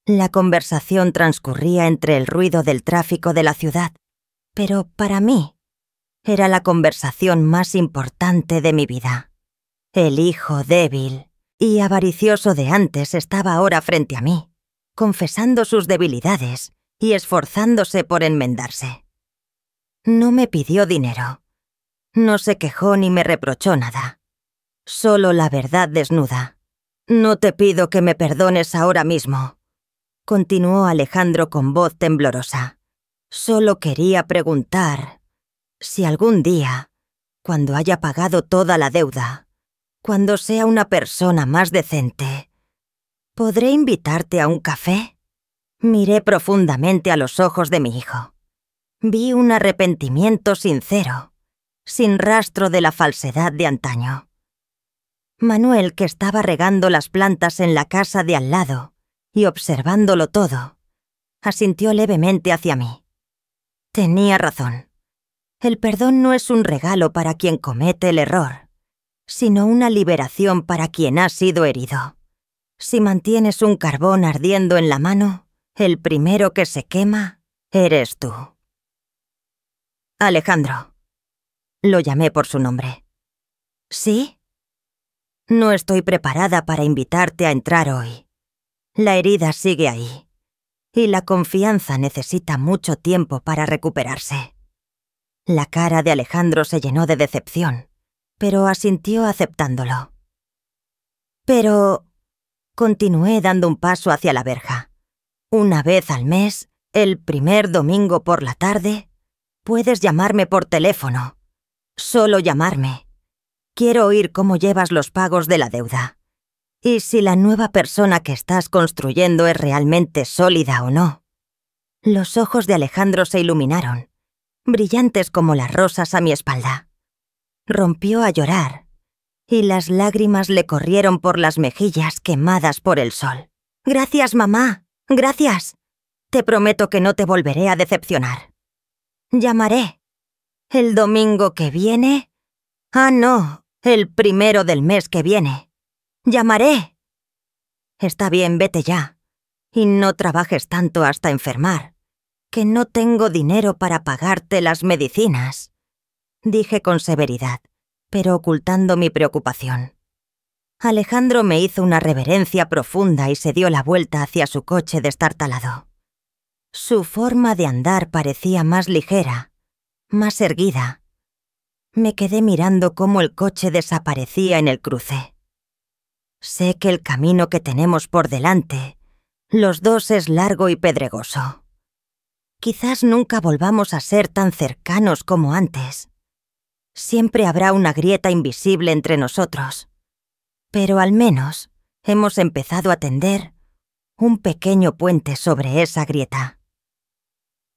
La conversación transcurría entre el ruido del tráfico de la ciudad, pero para mí era la conversación más importante de mi vida. El hijo débil y avaricioso de antes estaba ahora frente a mí, confesando sus debilidades y esforzándose por enmendarse. No me pidió dinero. No se quejó ni me reprochó nada. Solo la verdad desnuda. «No te pido que me perdones ahora mismo», continuó Alejandro con voz temblorosa. «Solo quería preguntar si algún día, cuando haya pagado toda la deuda, cuando sea una persona más decente, ¿podré invitarte a un café?» Miré profundamente a los ojos de mi hijo. Vi un arrepentimiento sincero, sin rastro de la falsedad de antaño. Manuel, que estaba regando las plantas en la casa de al lado y observándolo todo, asintió levemente hacia mí. Tenía razón. El perdón no es un regalo para quien comete el error, sino una liberación para quien ha sido herido. Si mantienes un carbón ardiendo en la mano, el primero que se quema eres tú. Alejandro. Lo llamé por su nombre. ¿Sí? No estoy preparada para invitarte a entrar hoy. La herida sigue ahí, y la confianza necesita mucho tiempo para recuperarse. La cara de Alejandro se llenó de decepción, pero asintió aceptándolo. Pero continué dando un paso hacia la verja. Una vez al mes, el primer domingo por la tarde, puedes llamarme por teléfono. Solo llamarme. Quiero oír cómo llevas los pagos de la deuda. Y si la nueva persona que estás construyendo es realmente sólida o no. Los ojos de Alejandro se iluminaron, brillantes como las rosas a mi espalda. Rompió a llorar, y las lágrimas le corrieron por las mejillas quemadas por el sol. Gracias, mamá. Gracias. Te prometo que no te volveré a decepcionar. Llamaré. ¿El domingo que viene? Ah, no, el primero del mes que viene. Llamaré. Está bien, vete ya. Y no trabajes tanto hasta enfermar, que no tengo dinero para pagarte las medicinas, dije con severidad, pero ocultando mi preocupación. Alejandro me hizo una reverencia profunda y se dio la vuelta hacia su coche destartalado. Su forma de andar parecía más ligera, más erguida. Me quedé mirando cómo el coche desaparecía en el cruce. Sé que el camino que tenemos por delante, los dos, es largo y pedregoso. Quizás nunca volvamos a ser tan cercanos como antes. Siempre habrá una grieta invisible entre nosotros. Pero al menos hemos empezado a tender un pequeño puente sobre esa grieta.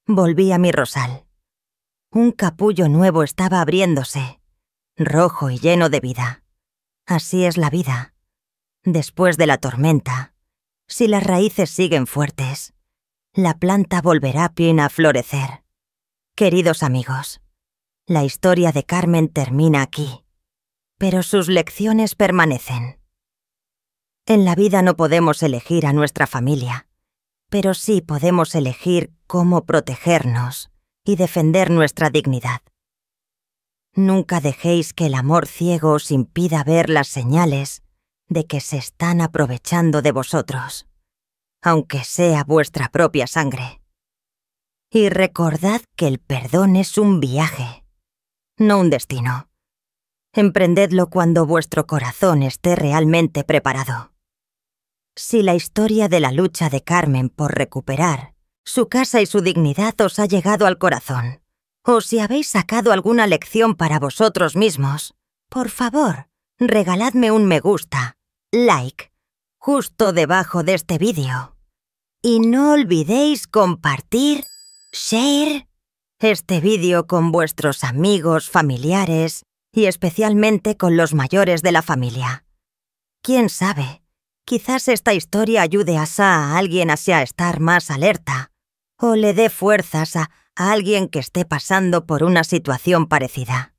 Volví a mi rosal. Un capullo nuevo estaba abriéndose, rojo y lleno de vida. Así es la vida. Después de la tormenta, si las raíces siguen fuertes, la planta volverá plena a florecer. Queridos amigos, la historia de Carmen termina aquí, pero sus lecciones permanecen. En la vida no podemos elegir a nuestra familia, pero sí podemos elegir cómo protegernos y defender nuestra dignidad. Nunca dejéis que el amor ciego os impida ver las señales de que se están aprovechando de vosotros, aunque sea vuestra propia sangre. Y recordad que el perdón es un viaje, no un destino. Emprendedlo cuando vuestro corazón esté realmente preparado. Si la historia de la lucha de Carmen por recuperar su casa y su dignidad os ha llegado al corazón, o si habéis sacado alguna lección para vosotros mismos, por favor, regaladme un me gusta, like, justo debajo de este vídeo. Y no olvidéis compartir, share, este vídeo con vuestros amigos, familiares y especialmente con los mayores de la familia. ¿Quién sabe? Quizás esta historia ayude a alguien a estar más alerta o le dé fuerzas a alguien que esté pasando por una situación parecida.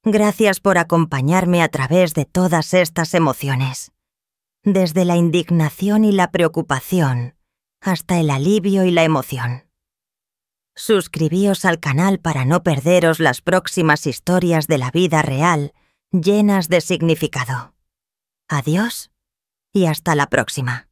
Gracias por acompañarme a través de todas estas emociones, desde la indignación y la preocupación hasta el alivio y la emoción. Suscribíos al canal para no perderos las próximas historias de la vida real llenas de significado. Adiós y hasta la próxima.